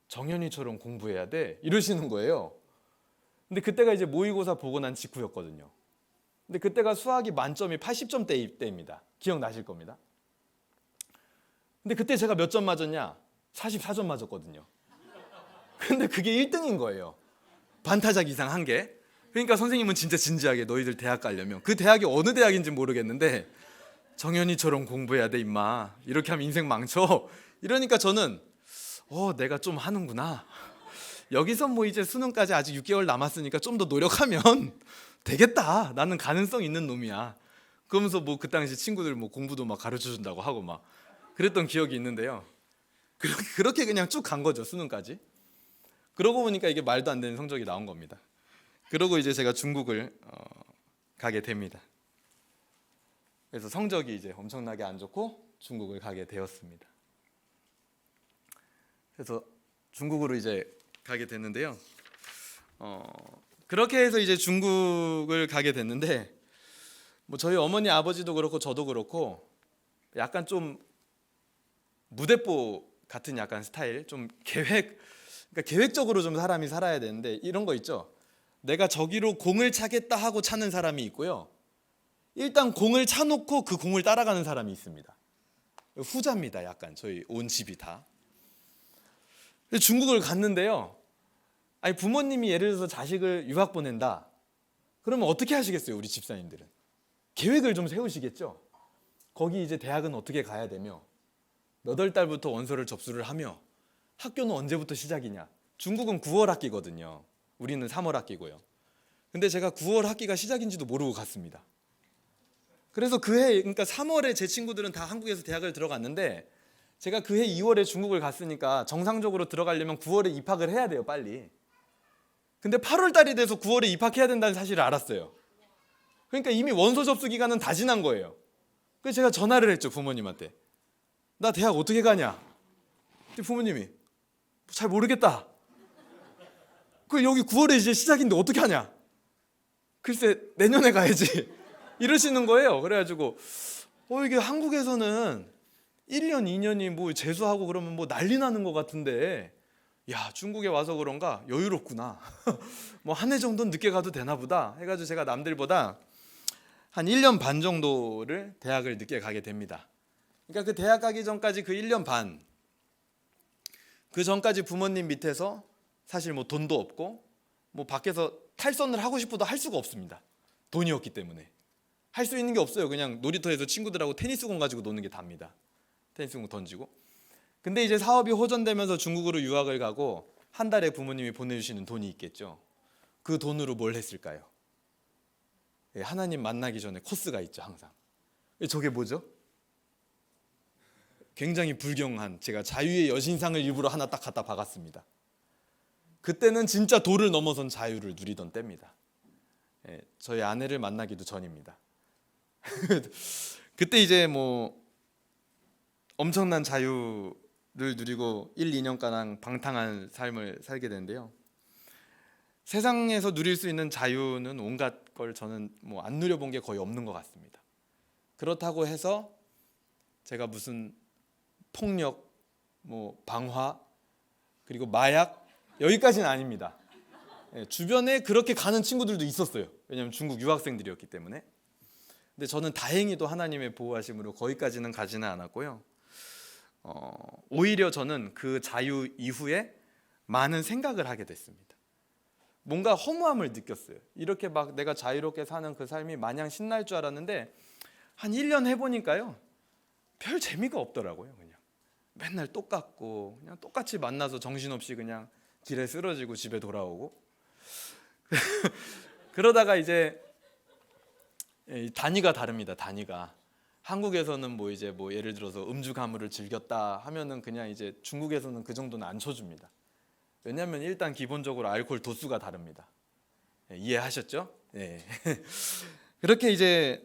정현이처럼 공부해야 돼, 이러시는 거예요. 근데 그때가 이제 모의고사 보고 난 직후였거든요. 근데 그때가 수학이 만점이 80점대입니다. 기억나실 겁니다. 근데 그때 제가 몇 점 맞았냐? 44점 맞았거든요. 근데 그게 1등인 거예요. 반타작 이상 한 게. 그러니까 선생님은 진짜 진지하게 너희들 대학 가려면, 그 대학이 어느 대학인지 모르겠는데, 정현이처럼 공부해야 돼 임마, 이렇게 하면 인생 망쳐. 이러니까 저는 내가 좀 하는구나. 여기서 뭐 이제 수능까지 아직 6개월 남았으니까 좀 더 노력하면 되겠다. 나는 가능성 있는 놈이야. 그러면서 뭐 그 당시 친구들 뭐 공부도 막 가르쳐 준다고 하고 막 그랬던 기억이 있는데요. 그렇게 그냥 쭉 간 거죠, 수능까지. 그러고 보니까 이게 말도 안 되는 성적이 나온 겁니다. 그러고 이제 제가 중국을 가게 됩니다. 그래서 성적이 이제 엄청나게 안 좋고 중국을 가게 되었습니다. 그래서 중국으로 이제 가게 됐는데요. 그렇게 해서 이제 중국을 가게 됐는데, 뭐 저희 어머니 아버지도 그렇고 저도 그렇고 약간 좀 무대뽀 같은 약간 스타일, 좀 그러니까 계획적으로 좀 사람이 살아야 되는데, 이런 거 있죠. 내가 저기로 공을 차겠다 하고 차는 사람이 있고요, 일단 공을 차놓고 그 공을 따라가는 사람이 있습니다. 후자입니다. 약간 저희 온 집이 다. 중국을 갔는데요, 아니 부모님이 예를 들어서 자식을 유학 보낸다 그러면 어떻게 하시겠어요? 우리 집사님들은 계획을 좀 세우시겠죠. 거기 이제 대학은 어떻게 가야 되며, 몇 월 달부터 원서를 접수를 하며, 학교는 언제부터 시작이냐. 중국은 9월 학기거든요. 우리는 3월 학기고요. 근데 제가 9월 학기가 시작인지도 모르고 갔습니다. 그래서 그해, 그러니까 3월에 제 친구들은 다 한국에서 대학을 들어갔는데, 제가 그해 2월에 중국을 갔으니까 정상적으로 들어가려면 9월에 입학을 해야 돼요, 빨리. 근데 8월 달이 돼서 9월에 입학해야 된다는 사실을 알았어요. 그러니까 이미 원서 접수 기간은 다 지난 거예요. 그래서 제가 전화를 했죠, 부모님한테. 나 대학 어떻게 가냐? 근데 부모님이 잘 모르겠다. 그 여기 9월에 이제 시작인데 어떻게 하냐? 글쎄 내년에 가야지. 이러시는 거예요. 그래가지고 이게 한국에서는 1년, 2년이 뭐 재수하고 그러면 뭐 난리 나는 것 같은데, 야, 중국에 와서 그런가 여유롭구나. 뭐 한 해 정도는 늦게 가도 되나 보다 해가지고 제가 남들보다 한 1년 반 정도를 대학을 늦게 가게 됩니다. 그러니까 그 대학 가기 전까지 그 1년 반, 그 전까지 부모님 밑에서 사실 뭐 돈도 없고 뭐 밖에서 탈선을 하고 싶어도 할 수가 없습니다. 돈이 없기 때문에 할 수 있는 게 없어요. 그냥 놀이터에서 친구들하고 테니스공 가지고 노는 게 답니다. 테니스공 던지고. 근데 이제 사업이 호전되면서 중국으로 유학을 가고 한 달에 부모님이 보내주시는 돈이 있겠죠. 그 돈으로 뭘 했을까요? 하나님 만나기 전에 코스가 있죠, 항상. 저게 뭐죠? 굉장히 불경한, 제가 자유의 여신상을 일부러 하나 딱 갖다 박았습니다. 그때는 진짜 도를 넘어선 자유를 누리던 때입니다. 저희 아내를 만나기도 전입니다. 그때 이제 뭐 엄청난 자유를 누리고 1, 2년가량 방탕한 삶을 살게 되는데요. 세상에서 누릴 수 있는 자유는 온갖 걸 저는 뭐 안 누려본 게 거의 없는 것 같습니다. 그렇다고 해서 제가 무슨 폭력, 뭐 방화, 그리고 마약 여기까지는 아닙니다. 주변에 그렇게 가는 친구들도 있었어요. 왜냐하면 중국 유학생들이었기 때문에. 근데 저는 다행히도 하나님의 보호하심으로 거기까지는 가지는 않았고요. 오히려 저는 그 자유 이후에 많은 생각을 하게 됐습니다. 뭔가 허무함을 느꼈어요. 이렇게 막 내가 자유롭게 사는 그 삶이 마냥 신날 줄 알았는데 한 1년 해보니까요, 별 재미가 없더라고요. 그냥 맨날 똑같고 그냥 똑같이 만나서 정신없이 그냥 길에 쓰러지고 집에 돌아오고 그러다가 이제 단위가 다릅니다. 단위가 한국에서는 뭐 이제 뭐 예를 들어서 음주 가물을 즐겼다 하면은 그냥 이제 중국에서는 그 정도는 안 쳐줍니다. 왜냐하면 일단 기본적으로 알코올 도수가 다릅니다. 이해하셨죠? 네. 그렇게 이제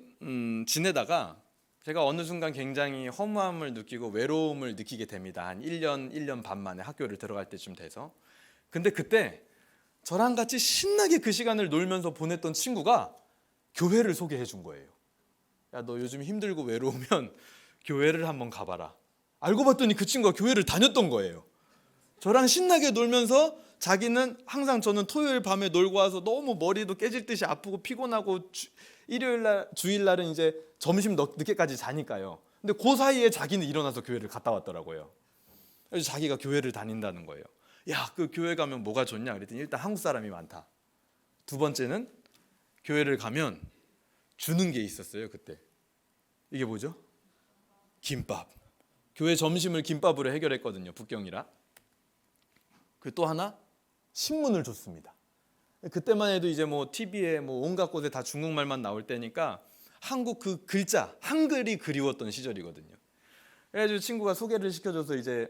지내다가 제가 어느 순간 굉장히 허무함을 느끼고 외로움을 느끼게 됩니다. 한 1년 반 만에 학교를 들어갈 때쯤 돼서. 근데 그때 저랑 같이 신나게 그 시간을 놀면서 보냈던 친구가 교회를 소개해 준 거예요. 야, 너 요즘 힘들고 외로우면 교회를 한번 가봐라. 알고 봤더니 그 친구가 교회를 다녔던 거예요. 저랑 신나게 놀면서 자기는 항상 저는 토요일 밤에 놀고 와서 너무 머리도 깨질 듯이 아프고 피곤하고 일요일 날 주일 날은 이제 점심 늦게까지 자니까요. 근데 그 사이에 자기는 일어나서 교회를 갔다 왔더라고요. 그래서 자기가 교회를 다닌다는 거예요. 야, 그 교회 가면 뭐가 좋냐 그랬더니 일단 한국 사람이 많다. 두 번째는 교회를 가면 주는 게 있었어요. 그때 이게 뭐죠? 김밥. 교회 점심을 김밥으로 해결했거든요. 북경이라. 그 또 하나 신문을 줬습니다. 그때만 해도 이제 뭐 TV에 뭐 온갖 곳에 다 중국말만 나올 때니까 한국 그 글자 한글이 그리웠던 시절이거든요. 그래가지고 친구가 소개를 시켜줘서 이제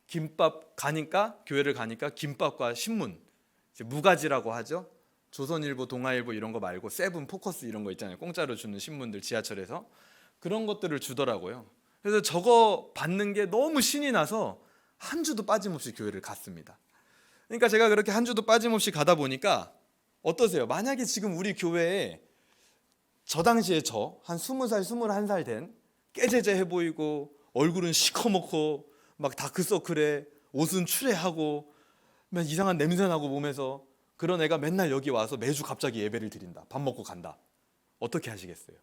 김밥 가니까 교회를 가니까 김밥과 신문, 이제 무가지라고 하죠. 조선일보, 동아일보 이런 거 말고 세븐, 포커스 이런 거 있잖아요. 공짜로 주는 신문들 지하철에서 그런 것들을 주더라고요. 그래서 저거 받는 게 너무 신이 나서 한 주도 빠짐없이 교회를 갔습니다. 그러니까 제가 그렇게 한 주도 빠짐없이 가다 보니까 어떠세요? 만약에 지금 우리 교회에 저 당시에 한 20살, 21살 된 깨제제해 보이고 얼굴은 시커멓고 막 다크서클에 옷은 추레하고 막 이상한 냄새 나고 몸에서 그런 애가 맨날 여기 와서 매주 갑자기 예배를 드린다. 밥 먹고 간다. 어떻게 하시겠어요?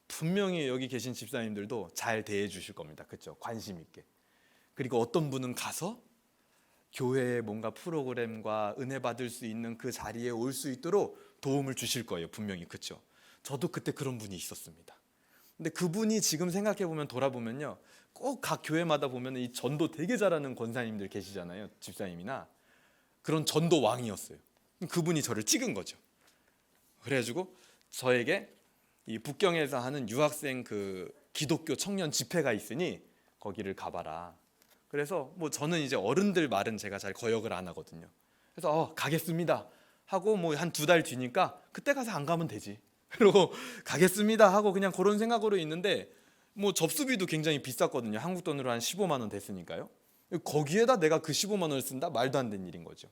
분명히 여기 계신 집사님들도 잘 대해 주실 겁니다. 그렇죠? 관심 있게. 그리고 어떤 분은 가서 교회의 뭔가 프로그램과 은혜 받을 수 있는 그 자리에 올 수 있도록 도움을 주실 거예요. 분명히. 그렇죠? 저도 그때 그런 분이 있었습니다. 근데 그분이 지금 생각해 보면 돌아보면요. 꼭 각 교회마다 보면 이 전도 되게 잘하는 권사님들 계시잖아요. 집사님이나. 그런 전도 왕이었어요. 그분이 저를 찍은 거죠. 그래가지고 저에게 이 북경에서 하는 유학생 그 기독교 청년 집회가 있으니 거기를 가봐라. 그래서 뭐 저는 이제 어른들 말은 제가 잘 거역을 안 하거든요. 그래서 가겠습니다 하고 뭐 한 2달 뒤니까 그때 가서 안 가면 되지. 그리고 가겠습니다 하고 그냥 그런 생각으로 있는데 뭐 접수비도 굉장히 비쌌거든요. 한국 돈으로 한 15만 원 됐으니까요. 거기에다 내가 그 15만 원을 쓴다? 말도 안 되는 일인 거죠.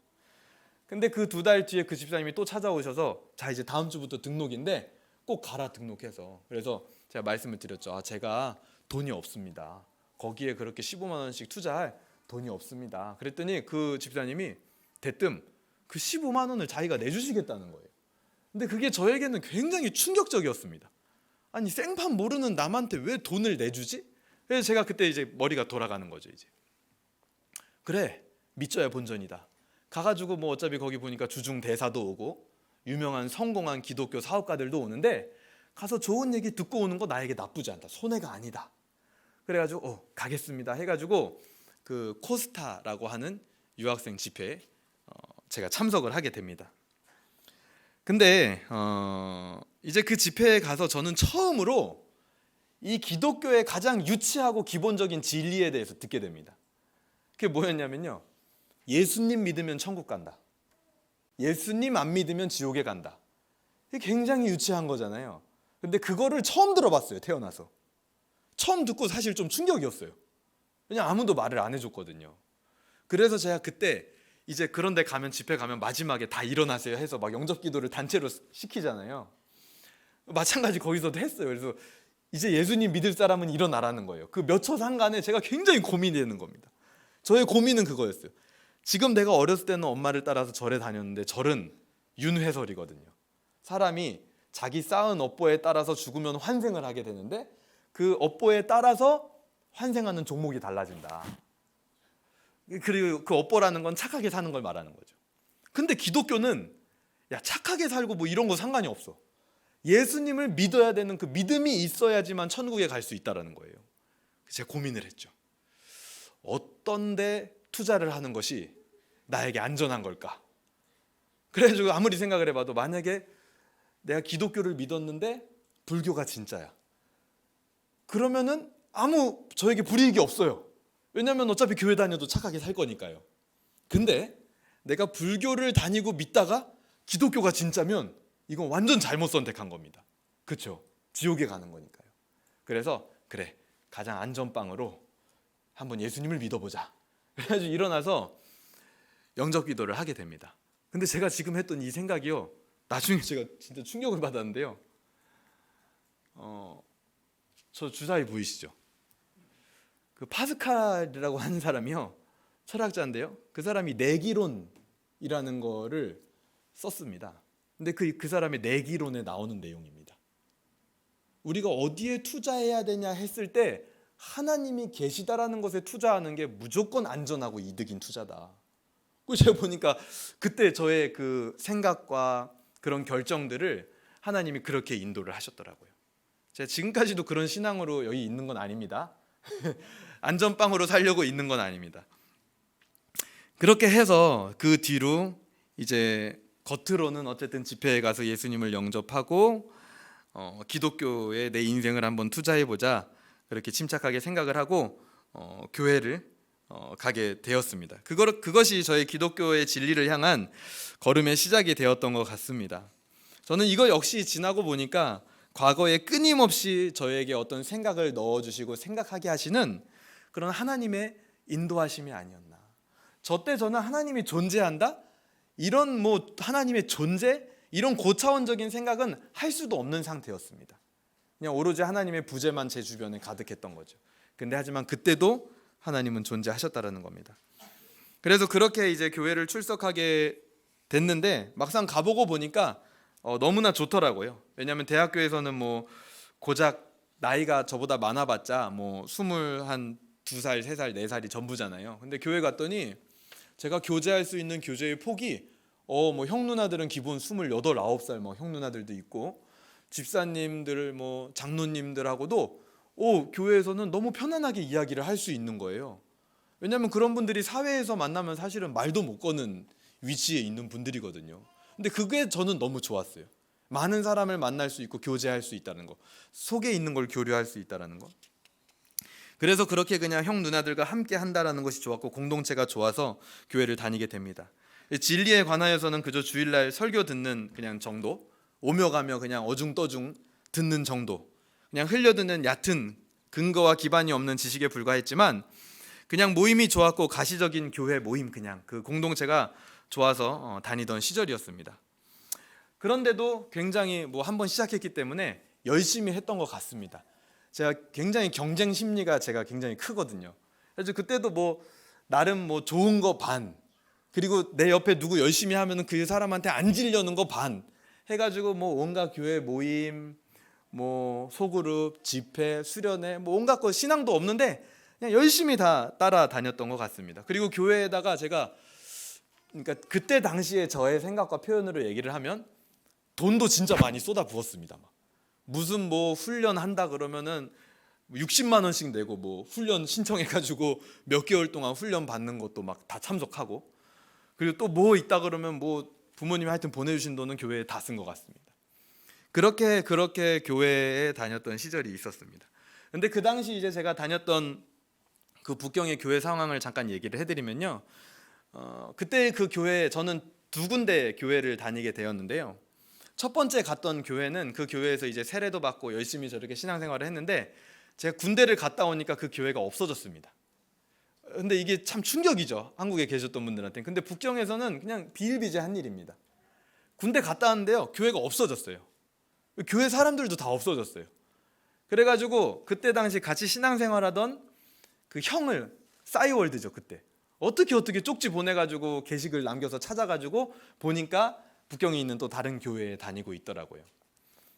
근데 그 2달 뒤에 그 집사님이 또 찾아오셔서 자 이제 다음 주부터 등록인데 꼭 가라 등록해서. 그래서 제가 말씀을 드렸죠. 제가 돈이 없습니다. 거기에 그렇게 15만 원씩 투자할 돈이 없습니다. 그랬더니 그 집사님이 대뜸 그 15만 원을 자기가 내주시겠다는 거예요. 근데 그게 저에게는 굉장히 충격적이었습니다. 아니 생판 모르는 남한테 왜 돈을 내주지? 그래서 제가 그때 이제 머리가 돌아가는 거죠. 이제 그래, 믿져야 본전이다. 가가지고 뭐 어차피 거기 보니까 주중 대사도 오고 유명한 성공한 기독교 사업가들도 오는데 가서 좋은 얘기 듣고 오는 거 나에게 나쁘지 않다. 손해가 아니다. 그래가지고 가겠습니다 해가지고 그 코스타라고 하는 유학생 집회에 제가 참석을 하게 됩니다. 근데 이제 그 집회에 가서 저는 처음으로 이 기독교의 가장 유치하고 기본적인 진리에 대해서 듣게 됩니다. 그게 뭐였냐면요, 예수님 믿으면 천국 간다, 예수님 안 믿으면 지옥에 간다. 이게 굉장히 유치한 거잖아요. 근데 그거를 처음 들어봤어요. 태어나서 처음 듣고 사실 좀 충격이었어요. 왜냐면 아무도 말을 안 해줬거든요. 그래서 제가 그때 이제 그런 데 가면, 집회 가면 마지막에 다 일어나세요 해서 막 영접기도를 단체로 시키잖아요. 마찬가지 거기서도 했어요. 그래서 이제 예수님 믿을 사람은 일어나라는 거예요. 그 몇 초 상간에 제가 굉장히 고민이 되는 겁니다. 저의 고민은 그거였어요. 지금 내가 어렸을 때는 엄마를 따라서 절에 다녔는데 절은 윤회설이거든요. 사람이 자기 쌓은 업보에 따라서 죽으면 환생을 하게 되는데 그 업보에 따라서 환생하는 종목이 달라진다. 그리고 그 업보라는 건 착하게 사는 걸 말하는 거죠. 근데 기독교는 야, 착하게 살고 뭐 이런 거 상관이 없어. 예수님을 믿어야 되는 그 믿음이 있어야지만 천국에 갈 수 있다라는 거예요. 제가 고민을 했죠. 어떤 데 투자를 하는 것이 나에게 안전한 걸까? 그래가지고 아무리 생각을 해봐도 만약에 내가 기독교를 믿었는데 불교가 진짜야, 그러면은 아무 저에게 불이익이 없어요. 왜냐하면 어차피 교회 다녀도 착하게 살 거니까요. 근데 내가 불교를 다니고 믿다가 기독교가 진짜면 이건 완전 잘못 선택한 겁니다. 그렇죠? 지옥에 가는 거니까요. 그래서 그래, 가장 안전빵으로 한번 예수님을 믿어보자. 그래가지고 일어나서 영접기도를 하게 됩니다. 근데 제가 지금 했던 이 생각이요, 나중에 제가 진짜 충격을 받았는데요. 저 주사위 보이시죠? 그 파스칼이라고 하는 사람이요, 철학자인데요. 그 사람이 내기론이라는 거를 썼습니다. 근데 그 사람의 내기론에 나오는 내용입니다. 우리가 어디에 투자해야 되냐 했을 때 하나님이 계시다라는 것에 투자하는 게 무조건 안전하고 이득인 투자다. 그래서 제가 보니까 그때 저의 그 생각과 그런 결정들을 하나님이 그렇게 인도를 하셨더라고요. 제가 지금까지도 그런 신앙으로 여기 있는 건 아닙니다. 안전빵으로 살려고 있는 건 아닙니다. 그렇게 해서 그 뒤로 이제 겉으로는 어쨌든 집회에 가서 예수님을 영접하고 기독교에 내 인생을 한번 투자해보자, 그렇게 침착하게 생각을 하고 교회를 가게 되었습니다. 그것이 저의 기독교의 진리를 향한 걸음의 시작이 되었던 것 같습니다. 저는 이거 역시 지나고 보니까 과거에 끊임없이 저에게 어떤 생각을 넣어주시고 생각하게 하시는 그런 하나님의 인도하심이 아니었나. 저 때 저는 하나님이 존재한다? 이런 뭐 하나님의 존재? 이런 고차원적인 생각은 할 수도 없는 상태였습니다. 그냥 오로지 하나님의 부재만 제 주변에 가득했던 거죠. 근데 하지만 그때도 하나님은 존재하셨다라는 겁니다. 그래서 그렇게 이제 교회를 출석하게 됐는데 막상 가보고 보니까 너무나 좋더라고요. 왜냐하면 대학교에서는 뭐 고작 나이가 저보다 많아봤자 뭐 22살, 3살, 4살이 전부잖아요. 근데 교회 갔더니 제가 교제할 수 있는 교제의 폭이 뭐 형 누나들은 기본 28, 9살 뭐 형 누나들도 있고, 집사님들 뭐 장로님들하고도 교회에서는 너무 편안하게 이야기를 할 수 있는 거예요. 왜냐하면 그런 분들이 사회에서 만나면 사실은 말도 못 거는 위치에 있는 분들이거든요. 근데 그게 저는 너무 좋았어요. 많은 사람을 만날 수 있고 교제할 수 있다는 거, 속에 있는 걸 교류할 수 있다는 거. 그래서 그렇게 그냥 형 누나들과 함께 한다라는 것이 좋았고 공동체가 좋아서 교회를 다니게 됩니다. 진리에 관하여서는 그저 주일날 설교 듣는 그냥 정도, 오며 가며 그냥 어중떠중 듣는 정도, 그냥 흘려듣는 얕은 근거와 기반이 없는 지식에 불과했지만 그냥 모임이 좋았고 가시적인 교회 모임, 그냥 그 공동체가 좋아서 다니던 시절이었습니다. 그런데도 굉장히 뭐 한번 시작했기 때문에 열심히 했던 것 같습니다. 제가 굉장히 경쟁 심리가 제가 굉장히 크거든요. 그래서 그때도 뭐 나름 뭐 좋은 거 반, 그리고 내 옆에 누구 열심히 하면은 그 사람한테 안 질려는 거 반 해가지고 뭐 온갖 교회 모임, 뭐 소그룹, 집회, 수련회, 뭐 온갖 거 신앙도 없는데 그냥 열심히 다 따라다녔던 것 같습니다. 그리고 교회에다가 제가 그러니까 그때 당시에 저의 생각과 표현으로 얘기를 하면 돈도 진짜 많이 쏟아 부었습니다. 막. 무슨 뭐 훈련 한다 그러면은 60만 원씩 내고 뭐 훈련 신청해 가지고 몇 개월 동안 훈련 받는 것도 막 다 참석하고, 그리고 또 뭐 있다 그러면 뭐 부모님이 하여튼 보내주신 돈은 교회에 다 쓴 것 같습니다. 그렇게 교회에 다녔던 시절이 있었습니다. 근데 그 당시 이제 제가 다녔던 그 북경의 교회 상황을 잠깐 얘기를 해드리면요, 그때 그 교회, 저는 두 군데 교회를 다니게 되었는데요. 첫 번째 갔던 교회는 그 교회에서 이제 세례도 받고 열심히 저렇게 신앙생활을 했는데, 제가 군대를 갔다 오니까 그 교회가 없어졌습니다. 근데 이게 참 충격이죠, 한국에 계셨던 분들한테는. 근데 북경에서는 그냥 비일비재한 일입니다. 군대 갔다 왔는데요, 교회가 없어졌어요. 교회 사람들도 다 없어졌어요. 그래가지고 그때 당시 같이 신앙생활하던 그 형을, 싸이월드죠 그때, 어떻게 쪽지 보내가지고 게시글 남겨서 찾아가지고 보니까 북경에 있는 또 다른 교회에 다니고 있더라고요.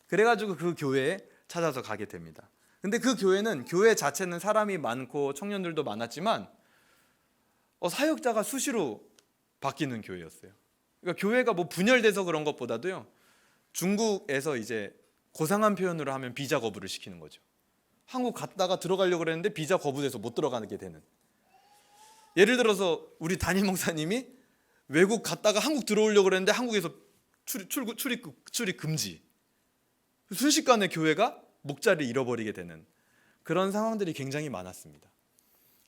그래가지고 그 교회에 찾아서 가게 됩니다. 근데 그 교회는, 교회 자체는 사람이 많고 청년들도 많았지만 사역자가 수시로 바뀌는 교회였어요. 그러니까 교회가 뭐 분열돼서 그런 것보다도요, 중국에서 이제 고상한 표현으로 하면 비자 거부를 시키는 거죠. 한국 갔다가 들어가려고 그랬는데 비자 거부돼서 못 들어가게 되는. 예를 들어서 우리 담임 목사님이 외국 갔다가 한국 들어오려고 그랬는데 한국에서 출입 금지. 순식간에 교회가 목자를 잃어버리게 되는 그런 상황들이 굉장히 많았습니다.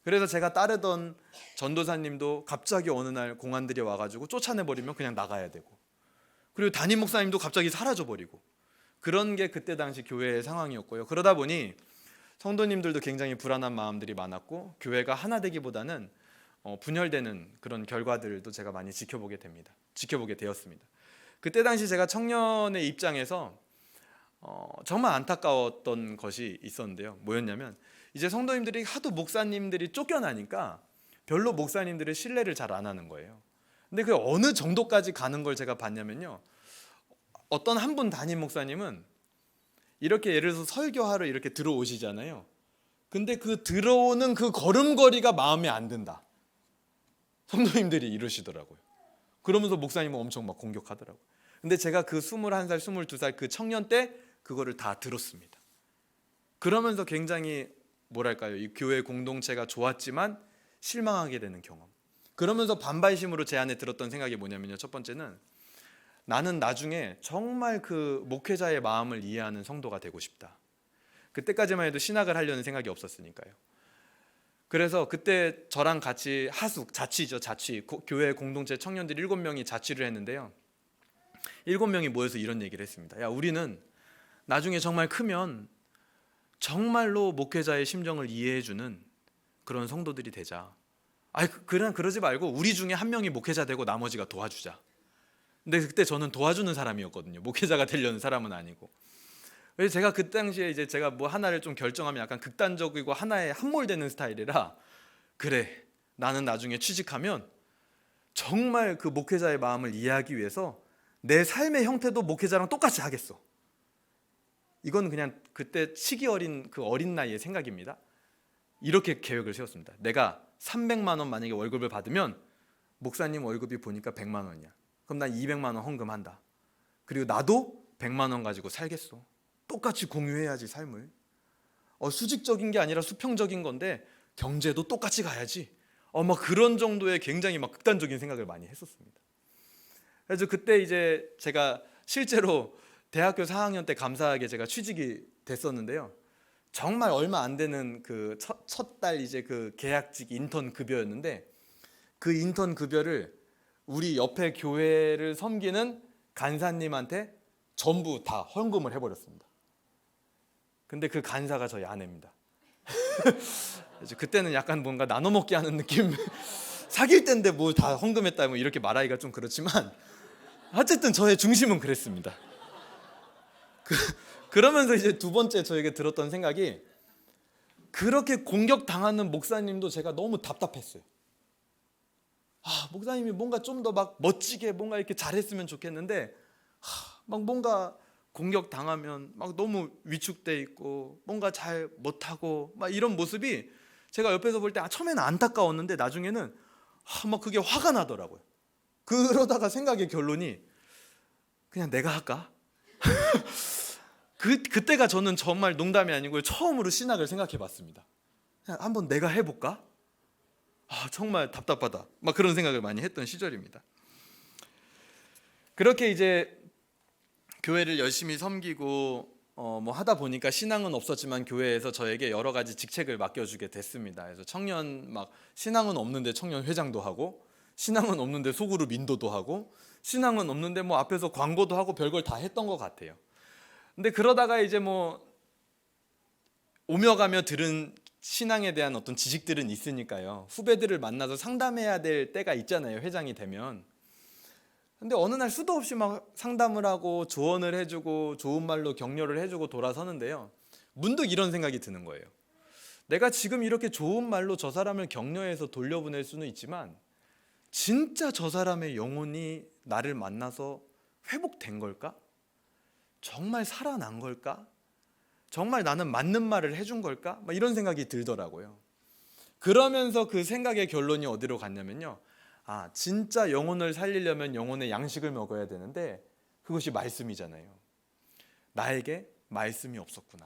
그래서 제가 따르던 전도사님도 갑자기 어느 날 공안들이 와가지고 쫓아내버리면 그냥 나가야 되고, 그리고 담임 목사님도 갑자기 사라져버리고, 그런 게 그때 당시 교회의 상황이었고요. 그러다 보니 성도님들도 굉장히 불안한 마음들이 많았고, 교회가 하나 되기보다는 분열되는 그런 결과들도 제가 많이 지켜보게 되었습니다. 그때 당시 제가 청년의 입장에서 정말 안타까웠던 것이 있었는데요. 뭐였냐면, 이제 성도님들이 하도 목사님들이 쫓겨나니까 별로 목사님들의 신뢰를 잘 안 하는 거예요. 근데 그 어느 정도까지 가는 걸 제가 봤냐면요, 어떤 한 분 담임 목사님은 이렇게 예를 들어서 설교하러 이렇게 들어오시잖아요. 근데 그 들어오는 그 걸음걸이가 마음에 안 든다, 성도님들이 이러시더라고요. 그러면서 목사님은 엄청 막 공격하더라고요. 근데 제가 그 21살, 22살 그 청년 때 그거를 다 들었습니다. 그러면서 굉장히 뭐랄까요, 이 교회 공동체가 좋았지만 실망하게 되는 경험. 그러면서 반발심으로 제 안에 들었던 생각이 뭐냐면요, 첫 번째는 나는 나중에 정말 그 목회자의 마음을 이해하는 성도가 되고 싶다. 그때까지만 해도 신학을 하려는 생각이 없었으니까요. 그래서 그때 저랑 같이 자취, 교회 공동체 청년들 7명이 자취를 했는데요, 7명이 모여서 이런 얘기를 했습니다. 야, 우리는 나중에 정말 크면 정말로 목회자의 심정을 이해해주는 그런 성도들이 되자. 그러지 말고 우리 중에 한 명이 목회자 되고 나머지가 도와주자. 근데 그때 저는 도와주는 사람이었거든요. 목회자가 되려는 사람은 아니고. 그래서 제가 그 당시에 이제 제가 뭐 하나를 좀 결정하면 약간 극단적이고 하나에 함몰되는 스타일이라, 그래, 나는 나중에 취직하면 정말 그 목회자의 마음을 이해하기 위해서 내 삶의 형태도 목회자랑 똑같이 하겠어. 이건 그냥 그때 시기 어린 그 어린 나이의 생각입니다. 이렇게 계획을 세웠습니다. 내가 300만 원 만약에 월급을 받으면 목사님 월급이 보니까 100만 원이야. 그럼 난 200만 원 헌금한다. 그리고 나도 100만 원 가지고 살겠어. 똑같이 공유해야지 삶을. 수직적인 게 아니라 수평적인 건데 경제도 똑같이 가야지. 막 그런 정도의 굉장히 막 극단적인 생각을 많이 했었습니다. 그래서 그때 이제 제가 실제로 대학교 4학년 때 감사하게 제가 취직이 됐었는데요. 정말 얼마 안 되는 그 첫 달 이제 그 계약직 인턴 급여였는데, 그 인턴 급여를 우리 옆에 교회를 섬기는 간사님한테 전부 다 헌금을 해버렸습니다. 근데 그 간사가 저희 아내입니다. 그때는 약간 뭔가 나눠 먹기 하는 느낌. 사귈 때인데 뭐 다 헌금했다 뭐 이렇게 말하기가 좀 그렇지만 어쨌든 저의 중심은 그랬습니다. 그러면서 이제 두 번째 저에게 들었던 생각이, 그렇게 공격당하는 목사님도 제가 너무 답답했어요. 목사님이 뭔가 좀 더 막 멋지게 뭔가 이렇게 잘했으면 좋겠는데, 막 뭔가 공격당하면 막 너무 위축돼 있고 뭔가 잘 못하고 막 이런 모습이 제가 옆에서 볼 때 처음에는 안타까웠는데 나중에는 막 그게 화가 나더라고요. 그러다가 생각의 결론이 그냥 내가 할까? 그때가 저는 정말 농담이 아니고 처음으로 신학을 생각해 봤습니다. 그냥 한번 내가 해볼까? 정말 답답하다. 막 그런 생각을 많이 했던 시절입니다. 그렇게 이제 교회를 열심히 섬기고 뭐 하다 보니까 신앙은 없었지만 교회에서 저에게 여러 가지 직책을 맡겨주게 됐습니다. 그래서 청년 막 신앙은 없는데 청년 회장도 하고, 신앙은 없는데 소그룹 인도도 하고, 신앙은 없는데 뭐 앞에서 광고도 하고 별걸 다 했던 것 같아요. 근데 그러다가 이제 뭐 오며 가며 들은 신앙에 대한 어떤 지식들은 있으니까요. 후배들을 만나서 상담해야 될 때가 있잖아요. 회장이 되면. 근데 어느 날 수도 없이 막 상담을 하고 조언을 해주고 좋은 말로 격려를 해주고 돌아서는데요. 문득 이런 생각이 드는 거예요. 내가 지금 이렇게 좋은 말로 저 사람을 격려해서 돌려보낼 수는 있지만 진짜 저 사람의 영혼이 나를 만나서 회복된 걸까? 정말 살아난 걸까? 정말 나는 맞는 말을 해준 걸까? 막 이런 생각이 들더라고요. 그러면서 그 생각의 결론이 어디로 갔냐면요. 진짜 영혼을 살리려면 영혼의 양식을 먹어야 되는데 그것이 말씀이잖아요. 나에게 말씀이 없었구나.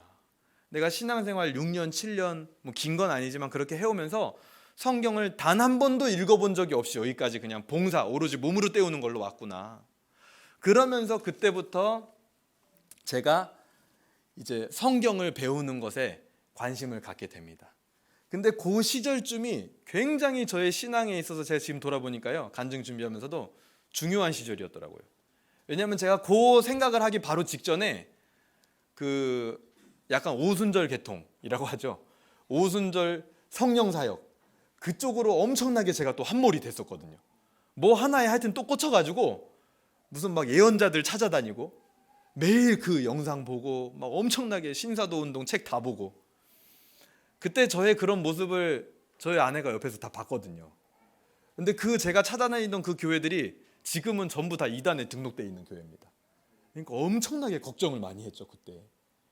내가 신앙생활 6년, 7년 뭐 긴 건 아니지만 그렇게 해오면서 성경을 단 한 번도 읽어본 적이 없이 여기까지 그냥 봉사, 오로지 몸으로 때우는 걸로 왔구나. 그러면서 그때부터 제가 이제 성경을 배우는 것에 관심을 갖게 됩니다. 근데 그 시절쯤이 굉장히 저의 신앙에 있어서 제가 지금 돌아보니까요, 간증 준비하면서도 중요한 시절이었더라고요. 왜냐하면 제가 그 생각을 하기 바로 직전에 그 약간 오순절 계통이라고 하죠. 오순절 성령 사역 그쪽으로 엄청나게 제가 또 함몰이 됐었거든요. 뭐 하나에 하여튼 또 꽂혀가지고 무슨 막 예언자들 찾아다니고 매일 그 영상 보고 막 엄청나게 신사도 운동 책 다 보고, 그때 저의 그런 모습을 저희 아내가 옆에서 다 봤거든요. 근데 그 제가 찾아다니던 그 교회들이 지금은 전부 다 이단에 등록되어 있는 교회입니다. 그러니까 엄청나게 걱정을 많이 했죠. 그때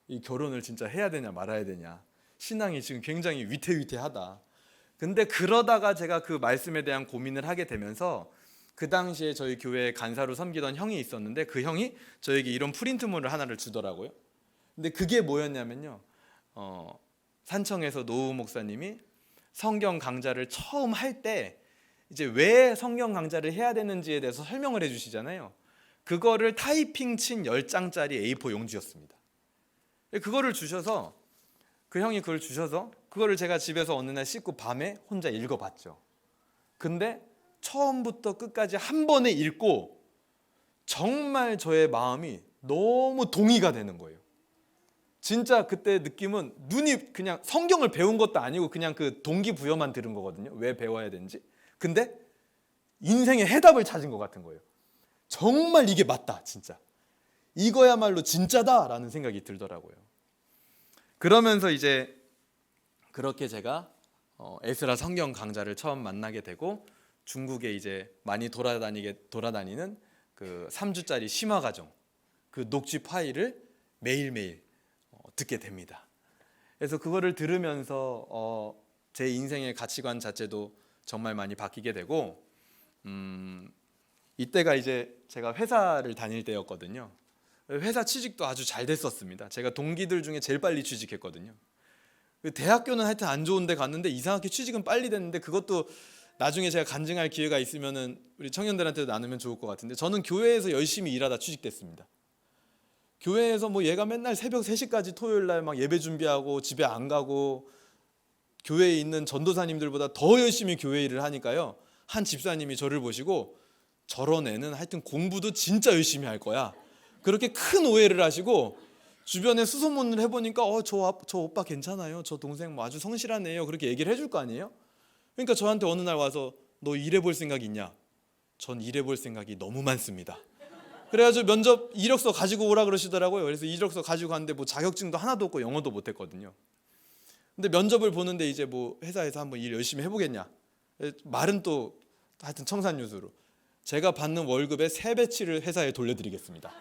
이 결혼을 진짜 해야 되냐 말아야 되냐, 신앙이 지금 굉장히 위태위태하다. 근데 그러다가 제가 그 말씀에 대한 고민을 하게 되면서 그 당시에 저희 교회에 간사로 섬기던 형이 있었는데 그 형이 저에게 이런 프린트물을 하나를 주더라고요. 근데 그게 뭐였냐면요, 산청에서 노우 목사님이 성경 강좌를 처음 할 때 이제 왜 성경 강좌를 해야 되는지에 대해서 설명을 해주시잖아요. 그거를 타이핑 친 10장짜리 A4 용지였습니다. 그거를 주셔서, 그 형이 그걸 주셔서 그거를 제가 집에서 어느 날 씻고 밤에 혼자 읽어봤죠. 근데 처음부터 끝까지 한 번에 읽고 정말 저의 마음이 너무 동의가 되는 거예요. 진짜 그때 느낌은 눈이 그냥 성경을 배운 것도 아니고 그냥 그 동기부여만 들은 거거든요. 왜 배워야 되는지. 근데 인생의 해답을 찾은 것 같은 거예요. 정말 이게 맞다, 진짜. 이거야말로 진짜다라는 생각이 들더라고요. 그러면서 이제 그렇게 제가 에스라 성경 강좌를 처음 만나게 되고 중국에 이제 많이 돌아다니는 그 3주짜리 심화과정, 그 녹취 파일을 매일매일 듣게 됩니다. 그래서 그거를 들으면서 제 인생의 가치관 자체도 정말 많이 바뀌게 되고, 이때가 이제 제가 회사를 다닐 때였거든요. 회사 취직도 아주 잘 됐었습니다. 제가 동기들 중에 제일 빨리 취직했거든요. 대학교는 하여튼 안 좋은 데 갔는데 이상하게 취직은 빨리 됐는데, 그것도 나중에 제가 간증할 기회가 있으면은 우리 청년들한테도 나누면 좋을 것 같은데, 저는 교회에서 열심히 일하다 취직됐습니다. 교회에서 뭐 얘가 맨날 새벽 3시까지 토요일 날 막 예배 준비하고 집에 안 가고 교회에 있는 전도사님들보다 더 열심히 교회 일을 하니까요, 한 집사님이 저를 보시고 저런 애는 하여튼 공부도 진짜 열심히 할 거야, 그렇게 큰 오해를 하시고 주변에 수소문을 해보니까 저 오빠 괜찮아요, 저 동생 뭐 아주 성실한 애예요, 그렇게 얘기를 해줄 거 아니에요. 그러니까 저한테 어느 날 와서 너 일해볼 생각 있냐? 전 일해볼 생각이 너무 많습니다. 그래가지고 면접 이력서 가지고 오라 그러시더라고요. 그래서 이력서 가지고 갔는데 뭐 자격증도 하나도 없고 영어도 못했거든요. 근데 면접을 보는데 이제 뭐 회사에서 한번 일 열심히 해보겠냐, 말은 또 하여튼 청산유수로 제가 받는 월급의 3배치를 회사에 돌려드리겠습니다.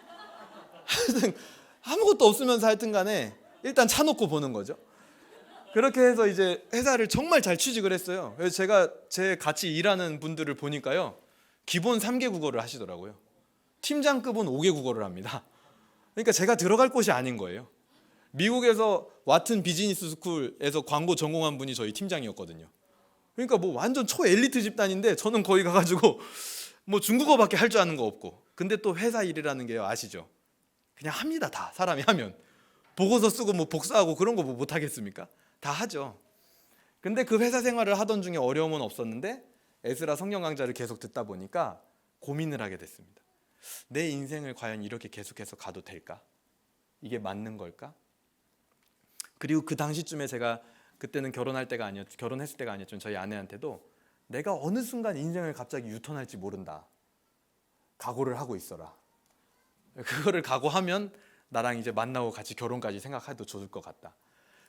하여튼 아무것도 없으면서 하여튼 간에 일단 차 놓고 보는 거죠. 그렇게 해서 이제 회사를 정말 잘 취직을 했어요. 그래서 제가 제 같이 일하는 분들을 보니까요, 기본 3개 국어를 하시더라고요. 팀장급은 5개 국어를 합니다. 그러니까 제가 들어갈 곳이 아닌 거예요. 미국에서 와튼 비즈니스 스쿨에서 광고 전공한 분이 저희 팀장이었거든요. 그러니까 뭐 완전 초엘리트 집단인데 저는 거기 가가지고 뭐 중국어밖에 할 줄 아는 거 없고. 근데 또 회사 일이라는 게요, 아시죠? 그냥 합니다. 다 사람이 하면 보고서 쓰고 뭐 복사하고 그런 거 뭐 못 하겠습니까? 다 하죠. 근데 그 회사 생활을 하던 중에 어려움은 없었는데 에스라 성경 강좌를 계속 듣다 보니까 고민을 하게 됐습니다. 내 인생을 과연 이렇게 계속해서 가도 될까? 이게 맞는 걸까? 그리고 그 당시쯤에 제가 그때는 결혼했을 때가 아니었지만 저희 아내한테도 내가 어느 순간 인생을 갑자기 유턴할지 모른다. 각오를 하고 있어라. 그거를 각오하면 나랑 이제 만나고 같이 결혼까지 생각해도 좋을 것 같다.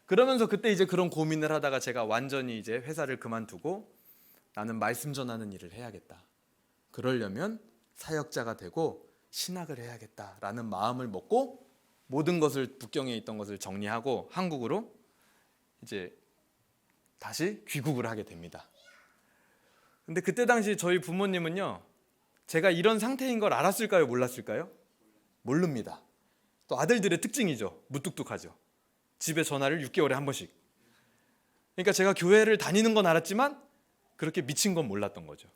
그러면서 그때 이제 그런 고민을 하다가 제가 완전히 이제 회사를 그만두고 나는 말씀 전하는 일을 해야겠다. 그러려면 사역자가 되고 신학을 해야겠다라는 마음을 먹고 모든 것을 북경에 있던 것을 정리하고 한국으로 이제 다시 귀국을 하게 됩니다. 근데 그때 당시 저희 부모님은요, 제가 이런 상태인 걸 알았을까요? 몰랐을까요? 모릅니다. 또 아들들의 특징이죠. 무뚝뚝하죠. 집에 전화를 6개월에 한 번씩. 그러니까 제가 교회를 다니는 건 알았지만 그렇게 미친 건 몰랐던 거죠.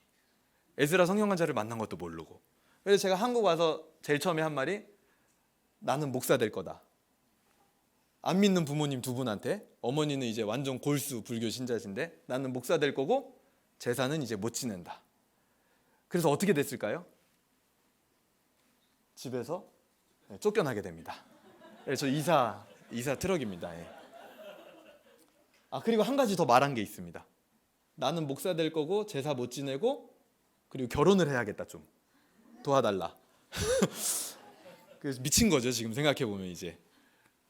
에스라 성경강좌를 만난 것도 모르고. 그래서 제가 한국 와서 제일 처음에 한 말이 나는 목사 될 거다. 안 믿는 부모님 두 분한테, 어머니는 이제 완전 골수 불교 신자신데 나는 목사 될 거고 제사는 이제 못 지낸다. 그래서 어떻게 됐을까요? 집에서 쫓겨나게 됩니다. 저 이사 트럭입니다. 그리고 한 가지 더 말한 게 있습니다. 나는 목사 될 거고 제사 못 지내고 그리고 결혼을 해야겠다. 좀 도와달라. 그래서 미친 거죠. 지금 생각해 보면 이제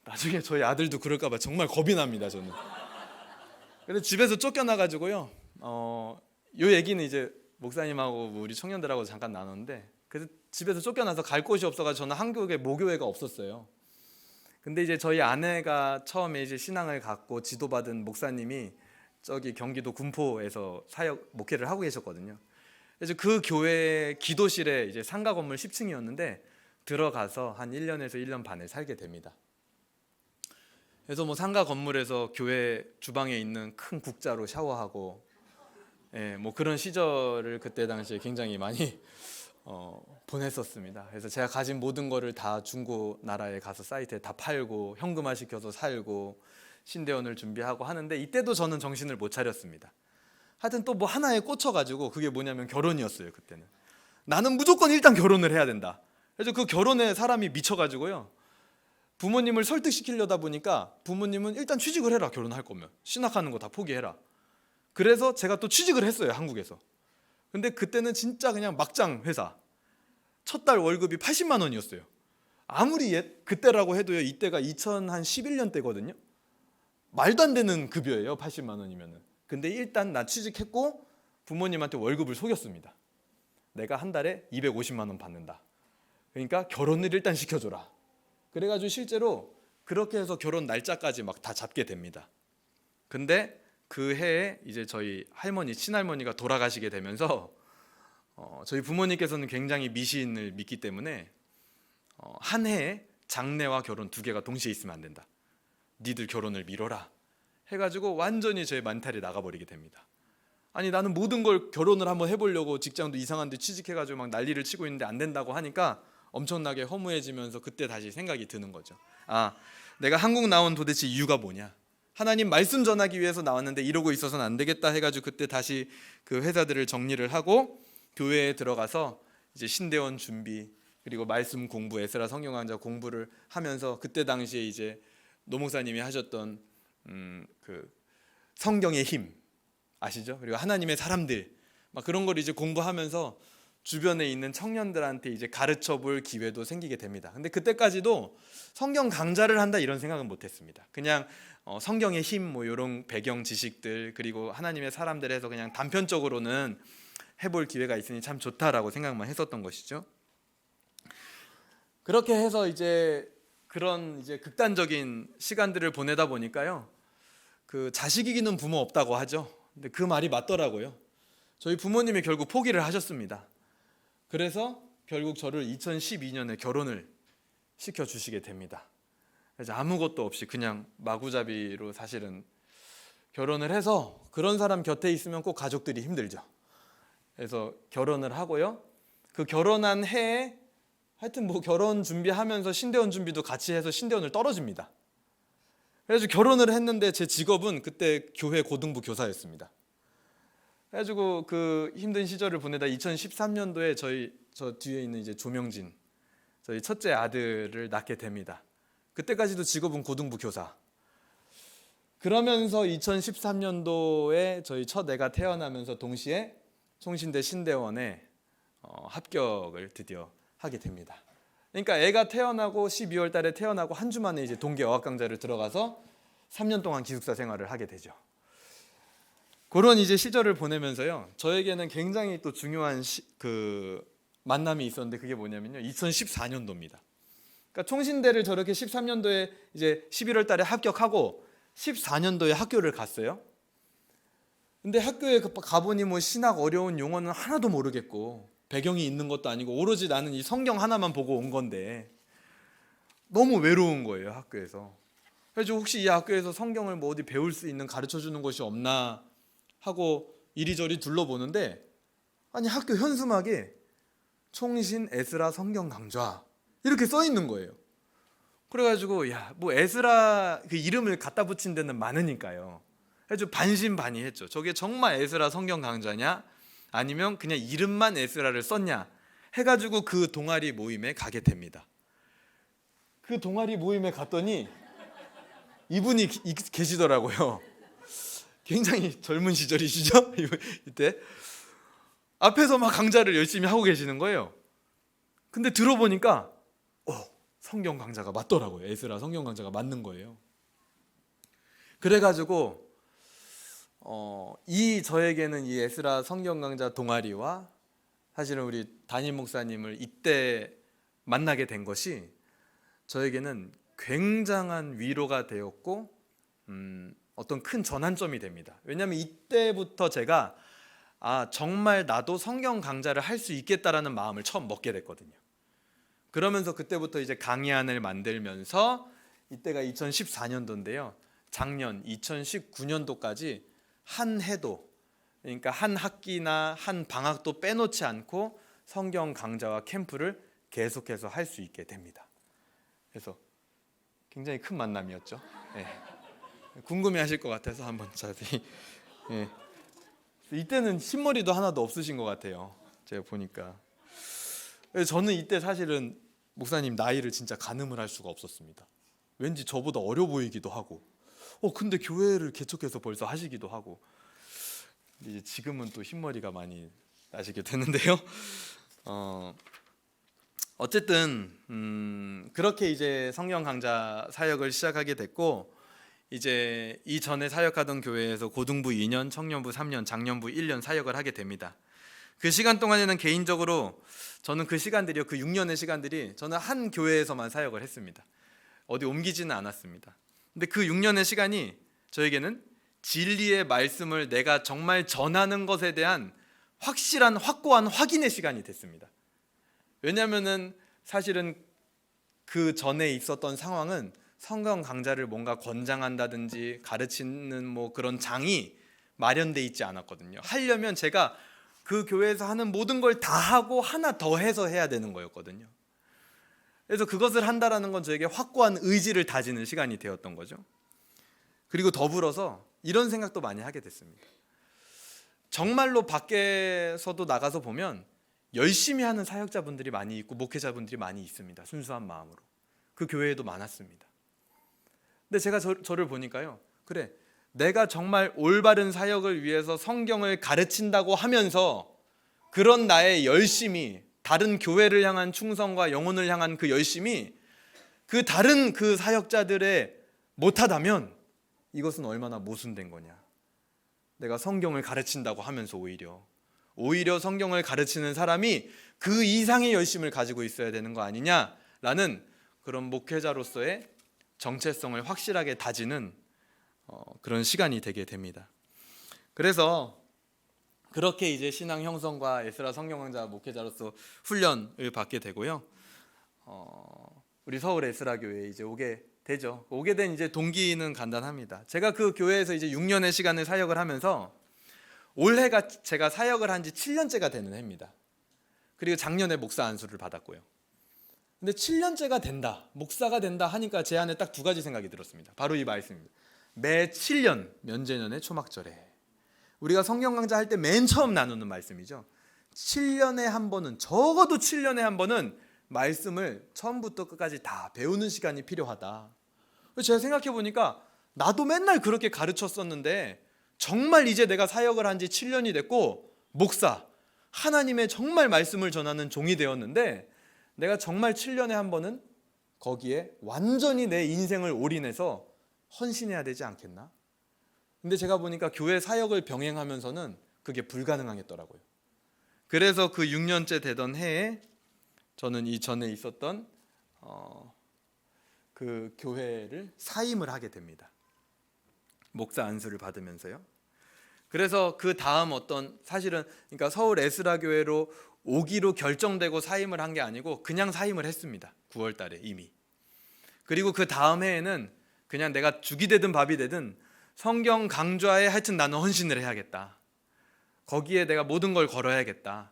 나중에 저희 아들도 그럴까 봐 정말 겁이 납니다. 저는. 그래서 집에서 쫓겨나 가지고요. 요 얘기는 이제 목사님하고 우리 청년들하고 잠깐 나눴는데, 그래서 집에서 쫓겨나서 갈 곳이 없어가지고 저는 한국에 모교회가 없었어요. 근데 이제 저희 아내가 처음에 이제 신앙을 갖고 지도받은 목사님이 저기 경기도 군포에서 사역 목회를 하고 계셨거든요. 그래서 그 교회 기도실에 이제 상가 건물 10층이었는데 들어가서 한 1년에서 1년 반을 살게 됩니다. 그래서 뭐 상가 건물에서 교회 주방에 있는 큰 국자로 샤워하고, 뭐 그런 시절을 그때 당시에 굉장히 많이 보냈었습니다. 그래서 제가 가진 모든 거를 다 중고나라에 가서 사이트에 다 팔고 현금화 시켜서 살고 신대원을 준비하고 하는데, 이때도 저는 정신을 못 차렸습니다. 하여튼 또 뭐 하나에 꽂혀가지고 그게 뭐냐면 결혼이었어요. 그때는 나는 무조건 일단 결혼을 해야 된다. 그래서 그 결혼에 사람이 미쳐가지고요, 부모님을 설득시키려다 보니까 부모님은 일단 취직을 해라. 결혼할 거면 신학하는 거 다 포기해라. 그래서 제가 또 취직을 했어요. 한국에서. 근데 그때는 진짜 그냥 막장 회사. 첫 달 월급이 80만 원이었어요. 아무리 그때라고 해도요, 이때가 2011년 때거든요. 말도 안 되는 급여예요. 80만 원이면은. 근데 일단 나 취직했고 부모님한테 월급을 속였습니다. 내가 한 달에 250만 원 받는다. 그러니까 결혼을 일단 시켜줘라. 그래가지고 실제로 그렇게 해서 결혼 날짜까지 막 다 잡게 됩니다. 근데 그 해에 이제 저희 할머니, 친할머니가 돌아가시게 되면서 저희 부모님께서는 굉장히 미신을 믿기 때문에 한 해에 장례와 결혼 두 개가 동시에 있으면 안 된다. 니들 결혼을 미뤄라 해가지고 완전히 제 멘탈이 나가버리게 됩니다. 아니 나는 모든 걸 결혼을 한번 해보려고 직장도 이상한 데 취직해가지고 막 난리를 치고 있는데 안 된다고 하니까 엄청나게 허무해지면서 그때 다시 생각이 드는 거죠. 내가 한국 나온 도대체 이유가 뭐냐. 하나님 말씀 전하기 위해서 나왔는데 이러고 있어서는 안 되겠다 해가지고 그때 다시 그 회사들을 정리를 하고 교회에 들어가서 이제 신대원 준비 그리고 말씀 공부, 에스라 성경강좌 공부를 하면서 그때 당시에 이제 노 목사님이 하셨던 그 성경의 힘 아시죠? 그리고 하나님의 사람들 막 그런 걸 이제 공부하면서 주변에 있는 청년들한테 이제 가르쳐 볼 기회도 생기게 됩니다. 근데 그때까지도 성경 강좌를 한다 이런 생각은 못 했습니다. 그냥 성경의 힘 뭐 이런 배경 지식들 그리고 하나님의 사람들 해서 그냥 단편적으로는 해볼 기회가 있으니 참 좋다라고 생각만 했었던 것이죠. 그렇게 해서 이제 그런 이제 극단적인 시간들을 보내다 보니까요, 그 자식 이기는 부모 없다고 하죠. 근데 그 말이 맞더라고요. 저희 부모님이 결국 포기를 하셨습니다. 그래서 결국 저를 2012년에 결혼을 시켜주시게 됩니다. 그래서 아무것도 없이 그냥 마구잡이로 사실은 결혼을 해서, 그런 사람 곁에 있으면 꼭 가족들이 힘들죠. 그래서 결혼을 하고요. 그 결혼한 해에 하여튼 뭐 결혼 준비하면서 신대원 준비도 같이 해서 신대원을 떨어집니다. 그래서 결혼을 했는데 제 직업은 그때 교회 고등부 교사였습니다. 그래가지고 그 힘든 시절을 보내다 2013년도에 저 뒤에 있는 이제 조명진, 저희 첫째 아들을 낳게 됩니다. 그때까지도 직업은 고등부 교사. 그러면서 2013년도에 저희 첫 애가 태어나면서 동시에 총신대 신대원에 합격을 드디어 하게 됩니다. 그러니까 애가 태어나고 12월 달에 태어나고 한 주 만에 이제 동계 어학강좌를 들어가서 3년 동안 기숙사 생활을 하게 되죠. 그런 이제 시절을 보내면서요, 저에게는 굉장히 또 중요한 그 만남이 있었는데, 그게 뭐냐면요, 2014년도입니다. 그러니까 총신대를 저렇게 13년도에 이제 11월 달에 합격하고 14년도에 학교를 갔어요. 근데 학교에 가보니 뭐 신학 어려운 용어는 하나도 모르겠고 배경이 있는 것도 아니고 오로지 나는 이 성경 하나만 보고 온 건데 너무 외로운 거예요, 학교에서. 그래서 혹시 이 학교에서 성경을 뭐 어디 배울 수 있는, 가르쳐 주는 것이 없나 하고 이리저리 둘러보는데, 아니 학교 현수막에 총신 에스라 성경 강좌 이렇게 써 있는 거예요. 그래가지고 야, 뭐 에스라 그 이름을 갖다 붙인 데는 많으니까요. 그래서 반신반의했죠. 저게 정말 에스라 성경 강좌냐, 아니면 그냥 이름만 에스라를 썼냐 해가지고 그 동아리 모임에 가게 됩니다. 그 동아리 모임에 갔더니 이분이 계시더라고요. 굉장히 젊은 시절이시죠? 이때 앞에서 막 강좌를 열심히 하고 계시는 거예요. 근데 들어보니까 성경 강좌가 맞더라고요. 에스라 성경 강좌가 맞는 거예요. 그래가지고 저에게는 이 에스라 성경 강좌 동아리와 사실은 우리 담임 목사님을 이때 만나게 된 것이 저에게는 굉장한 위로가 되었고 어떤 큰 전환점이 됩니다. 왜냐하면 이때부터 제가 정말 나도 성경 강좌를 할 수 있겠다라는 마음을 처음 먹게 됐거든요. 그러면서 그때부터 이제 강의안을 만들면서, 이때가 2014년도인데요. 작년 2019년도까지 한 해도, 그러니까 한 학기나 한 방학도 빼놓지 않고 성경 강좌와 캠프를 계속해서 할 수 있게 됩니다. 그래서 굉장히 큰 만남이었죠. 네. 궁금해하실 것 같아서 한번 자세히. 네. 이때는 흰머리도 하나도 없으신 것 같아요, 제가 보니까. 저는 이때 사실은 목사님 나이를 진짜 가늠을 할 수가 없었습니다. 왠지 저보다 어려 보이기도 하고, 근데 교회를 개척해서 벌써 하시기도 하고. 이제 지금은 또 흰머리가 많이 나시게 되는데요. 어쨌든 그렇게 이제 성경 강좌 사역을 시작하게 됐고, 이제 이전에 사역하던 교회에서 고등부 2년, 청년부 3년, 장년부 1년 사역을 하게 됩니다. 그 시간 동안에는 개인적으로 저는 그 시간들이요, 그 6년의 시간들이 저는 한 교회에서만 사역을 했습니다. 어디 옮기지는 않았습니다. 근데 그 6년의 시간이 저에게는 진리의 말씀을 내가 정말 전하는 것에 대한 확실한, 확고한 확인의 시간이 됐습니다. 왜냐하면은 사실은 그 전에 있었던 상황은 성경 강좌를 뭔가 권장한다든지 가르치는 뭐 그런 장이 마련돼 있지 않았거든요. 하려면 제가 그 교회에서 하는 모든 걸 다 하고 하나 더 해서 해야 되는 거였거든요. 그래서 그것을 한다라는 건 저에게 확고한 의지를 다지는 시간이 되었던 거죠. 그리고 더불어서 이런 생각도 많이 하게 됐습니다. 정말로 밖에서도 나가서 보면 열심히 하는 사역자분들이 많이 있고 목회자분들이 많이 있습니다. 순수한 마음으로. 그 교회에도 많았습니다. 근데 제가 저를 보니까요, 그래, 내가 정말 올바른 사역을 위해서 성경을 가르친다고 하면서 그런 나의 열심이, 다른 교회를 향한 충성과 영혼을 향한 그 열심이 그 다른 그 사역자들의 못하다면 이것은 얼마나 모순된 거냐. 내가 성경을 가르친다고 하면서 오히려 성경을 가르치는 사람이 그 이상의 열심을 가지고 있어야 되는 거 아니냐라는 그런 목회자로서의 정체성을 확실하게 다지는 그런 시간이 되게 됩니다. 그래서 그렇게 이제 신앙 형성과 에스라 성경 강좌 목회자로서 훈련을 받게 되고요. 우리 서울 에스라 교회에 이제 오게 되죠. 오게 된 이제 동기는 간단합니다. 제가 그 교회에서 이제 6년의 시간을 사역을 하면서 올해가 제가 사역을 한 지 7년째가 되는 해입니다. 그리고 작년에 목사 안수를 받았고요. 근데 7년째가 된다, 목사가 된다 하니까 제 안에 딱 두 가지 생각이 들었습니다. 바로 이 말씀입니다. 매 7년 면제년의 초막절에 우리가 성경 강좌 할 때 맨 처음 나누는 말씀이죠. 7년에 한 번은, 적어도 7년에 한 번은 말씀을 처음부터 끝까지 다 배우는 시간이 필요하다. 제가 생각해 보니까 나도 맨날 그렇게 가르쳤었는데 정말 이제 내가 사역을 한 지 7년이 됐고 목사, 하나님의 정말 말씀을 전하는 종이 되었는데 내가 정말 7년에 한 번은 거기에 완전히 내 인생을 올인해서 헌신해야 되지 않겠나? 근데 제가 보니까 교회 사역을 병행하면서는 그게 불가능하겠더라고요. 그래서 그 6년째 되던 해에 저는 이 전에 있었던 그 교회를 사임을 하게 됩니다. 목사 안수를 받으면서요. 그래서 그 다음 사실은 그러니까 서울 에스라 교회로 오기로 결정되고 사임을 한 게 아니고 그냥 사임을 했습니다. 9월 달에 이미. 그리고 그 다음 해에는 그냥 내가 죽이 되든 밥이 되든 성경 강좌에 하여튼 나는 헌신을 해야겠다. 거기에 내가 모든 걸 걸어야겠다.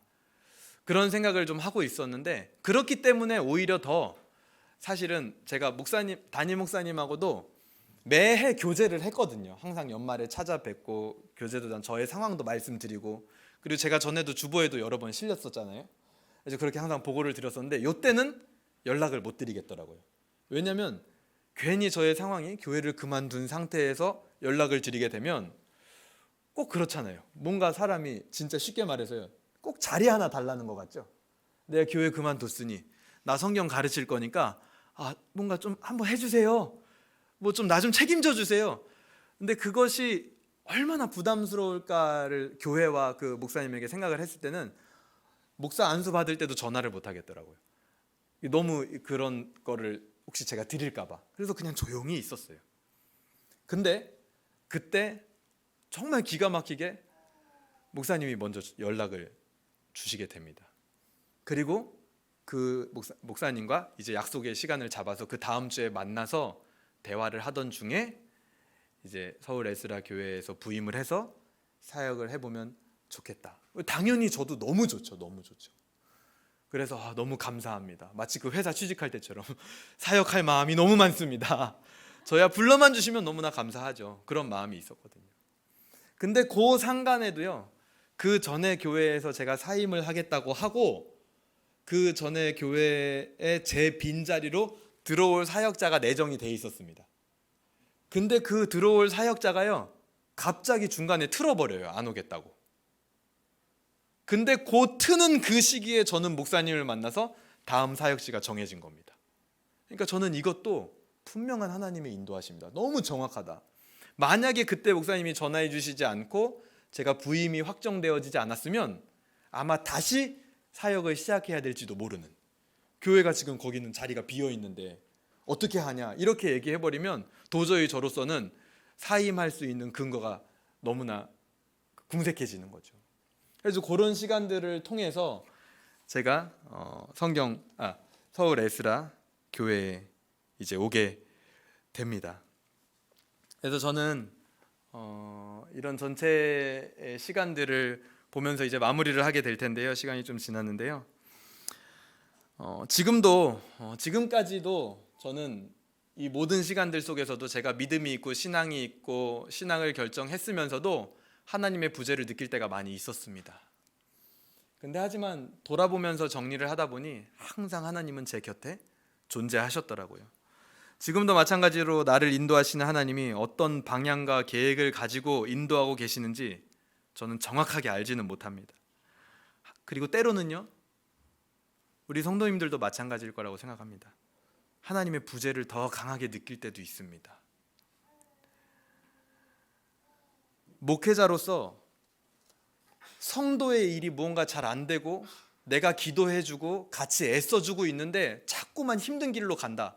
그런 생각을 좀 하고 있었는데 그렇기 때문에 오히려 더 사실은 제가 담임 목사님하고도 매해 교제를 했거든요. 항상 연말에 찾아뵙고 교제도 저의 상황도 말씀드리고 그리고 제가 전에도 주보에도 여러 번 실렸었잖아요. 그래서 그렇게 항상 보고를 드렸었는데 이때는 연락을 못 드리겠더라고요. 왜냐하면 괜히 저의 상황이 교회를 그만둔 상태에서 연락을 드리게 되면 꼭 그렇잖아요. 뭔가 사람이 진짜 쉽게 말해서요. 꼭 자리 하나 달라는 것 같죠. 내가 교회 그만뒀으니 나 성경 가르칠 거니까 뭔가 좀 한번 해주세요. 뭐 좀 나 좀 책임져 주세요. 근데 그것이 얼마나 부담스러울까를 교회와 그 목사님에게 생각을 했을 때는 목사 안수 받을 때도 전화를 못 하겠더라고요. 너무 그런 거를 혹시 제가 드릴까 봐. 그래서 그냥 조용히 있었어요. 근데 그때 정말 기가 막히게 목사님이 먼저 연락을 주시게 됩니다. 그리고 그 목사님과 이제 약속의 시간을 잡아서 그 다음 주에 만나서 대화를 하던 중에 이제 서울 에스라 교회에서 부임을 해서 사역을 해보면 좋겠다. 당연히 저도 너무 좋죠. 너무 좋죠. 그래서 너무 감사합니다. 마치 그 회사 취직할 때처럼 사역할 마음이 너무 많습니다. 저야 불러만 주시면 너무나 감사하죠. 그런 마음이 있었거든요. 근데 그 상간에도요. 그 전에 교회에서 제가 사임을 하겠다고 하고 그 전에 교회에 제 빈자리로 들어올 사역자가 내정이 돼 있었습니다. 근데 그 들어올 사역자가요. 갑자기 중간에 틀어버려요. 안 오겠다고. 근데 그 트는 그 시기에 저는 목사님을 만나서 다음 사역지가 정해진 겁니다. 그러니까 저는 이것도 분명한 하나님의 인도하십니다. 너무 정확하다. 만약에 그때 목사님이 전화해 주시지 않고 제가 부임이 확정되어지지 않았으면 아마 다시 사역을 시작해야 될지도 모르는, 교회가 지금 거기는 자리가 비어 있는데 어떻게 하냐 이렇게 얘기해버리면 도저히 저로서는 사임할 수 있는 근거가 너무나 궁색해지는 거죠. 그래서 그런 시간들을 통해서 제가 서울 에스라 교회에 이제 오게 됩니다. 그래서 저는 이런 전체의 시간들을 보면서 이제 마무리를 하게 될 텐데요. 시간이 좀 지났는데요. 지금까지도 저는 이 모든 시간들 속에서도 제가 믿음이 있고 신앙이 있고 신앙을 결정했으면서도 하나님의 부재를 느낄 때가 많이 있었습니다. 근데 하지만 돌아보면서 정리를 하다 보니 항상 하나님은 제 곁에 존재하셨더라고요. 지금도 마찬가지로 나를 인도하시는 하나님이 어떤 방향과 계획을 가지고 인도하고 계시는지 저는 정확하게 알지는 못합니다. 그리고 때로는요, 우리 성도님들도 마찬가지일 거라고 생각합니다. 하나님의 부재를 더 강하게 느낄 때도 있습니다. 목회자로서 성도의 일이 무언가 잘 안 되고 내가 기도해주고 같이 애써주고 있는데 자꾸만 힘든 길로 간다.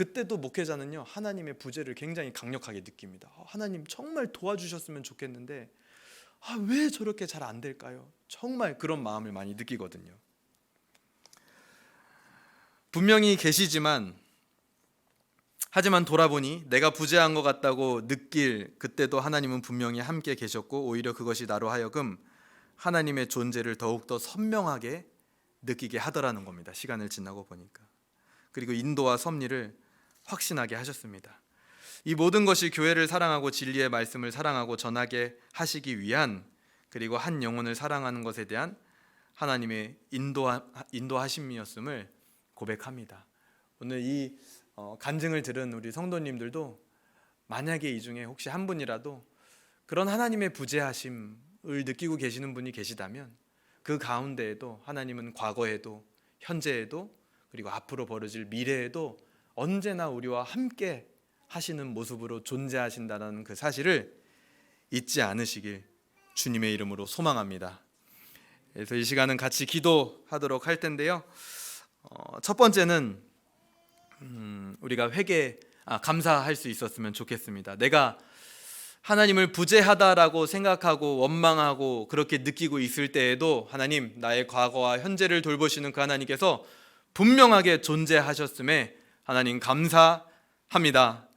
그때도 목회자는요 하나님의 부재를 굉장히 강력하게 느낍니다. 하나님 정말 도와주셨으면 좋겠는데 왜 저렇게 잘 안 될까요? 정말 그런 마음을 많이 느끼거든요. 분명히 계시지만 하지만 돌아보니 내가 부재한 것 같다고 느낄 그때도 하나님은 분명히 함께 계셨고 오히려 그것이 나로 하여금 하나님의 존재를 더욱더 선명하게 느끼게 하더라는 겁니다. 시간을 지나고 보니까. 그리고 인도와 섭리를 확신하게 하셨습니다. 이 모든 것이 교회를 사랑하고 진리의 말씀을 사랑하고 전하게 하시기 위한 그리고 한 영혼을 사랑하는 것에 대한 하나님의 인도하심이었음을 고백합니다. 오늘 이 간증을 들은 우리 성도님들도 만약에 이 중에 혹시 한 분이라도 그런 하나님의 부재하심을 느끼고 계시는 분이 계시다면 그 가운데에도 하나님은 과거에도 현재에도 그리고 앞으로 벌어질 미래에도 언제나 우리와 함께 하시는 모습으로 존재하신다는 그 사실을 잊지 않으시길 주님의 이름으로 소망합니다. 그래서 이 시간은 같이 기도하도록 할 텐데요. 첫 번째는 우리가 감사할 수 있었으면 좋겠습니다. 내가 하나님을 부재하다라고 생각하고 원망하고 그렇게 느끼고 있을 때에도 하나님, 나의 과거와 현재를 돌보시는 그 하나님께서 분명하게 존재하셨음에 하나님 감사합니다.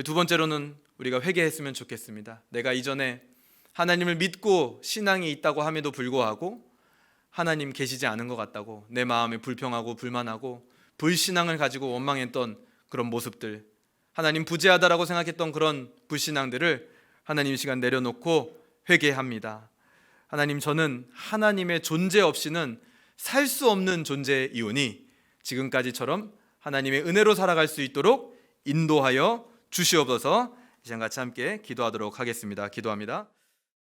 두 번째로는 우리가 회개했으면 좋겠습니다. 내가 이전에 하나님을 믿고 신앙이 있다고 함에도 불구하고 하나님 계시지 않은 것 같다고 내 마음에 불평하고 불만하고 불신앙을 가지고 원망했던 그런 모습들, 하나님 부재하다라고 생각했던 그런 불신앙들을 하나님 시간 내려놓고 회개합니다. 하나님, 저는 하나님의 존재 없이는 살 수 없는 존재이오니 지금까지처럼 하나님의 은혜로 살아갈 수 있도록 인도하여 주시옵소서. 이 시간 같이 함께 기도하도록 하겠습니다. 기도합니다.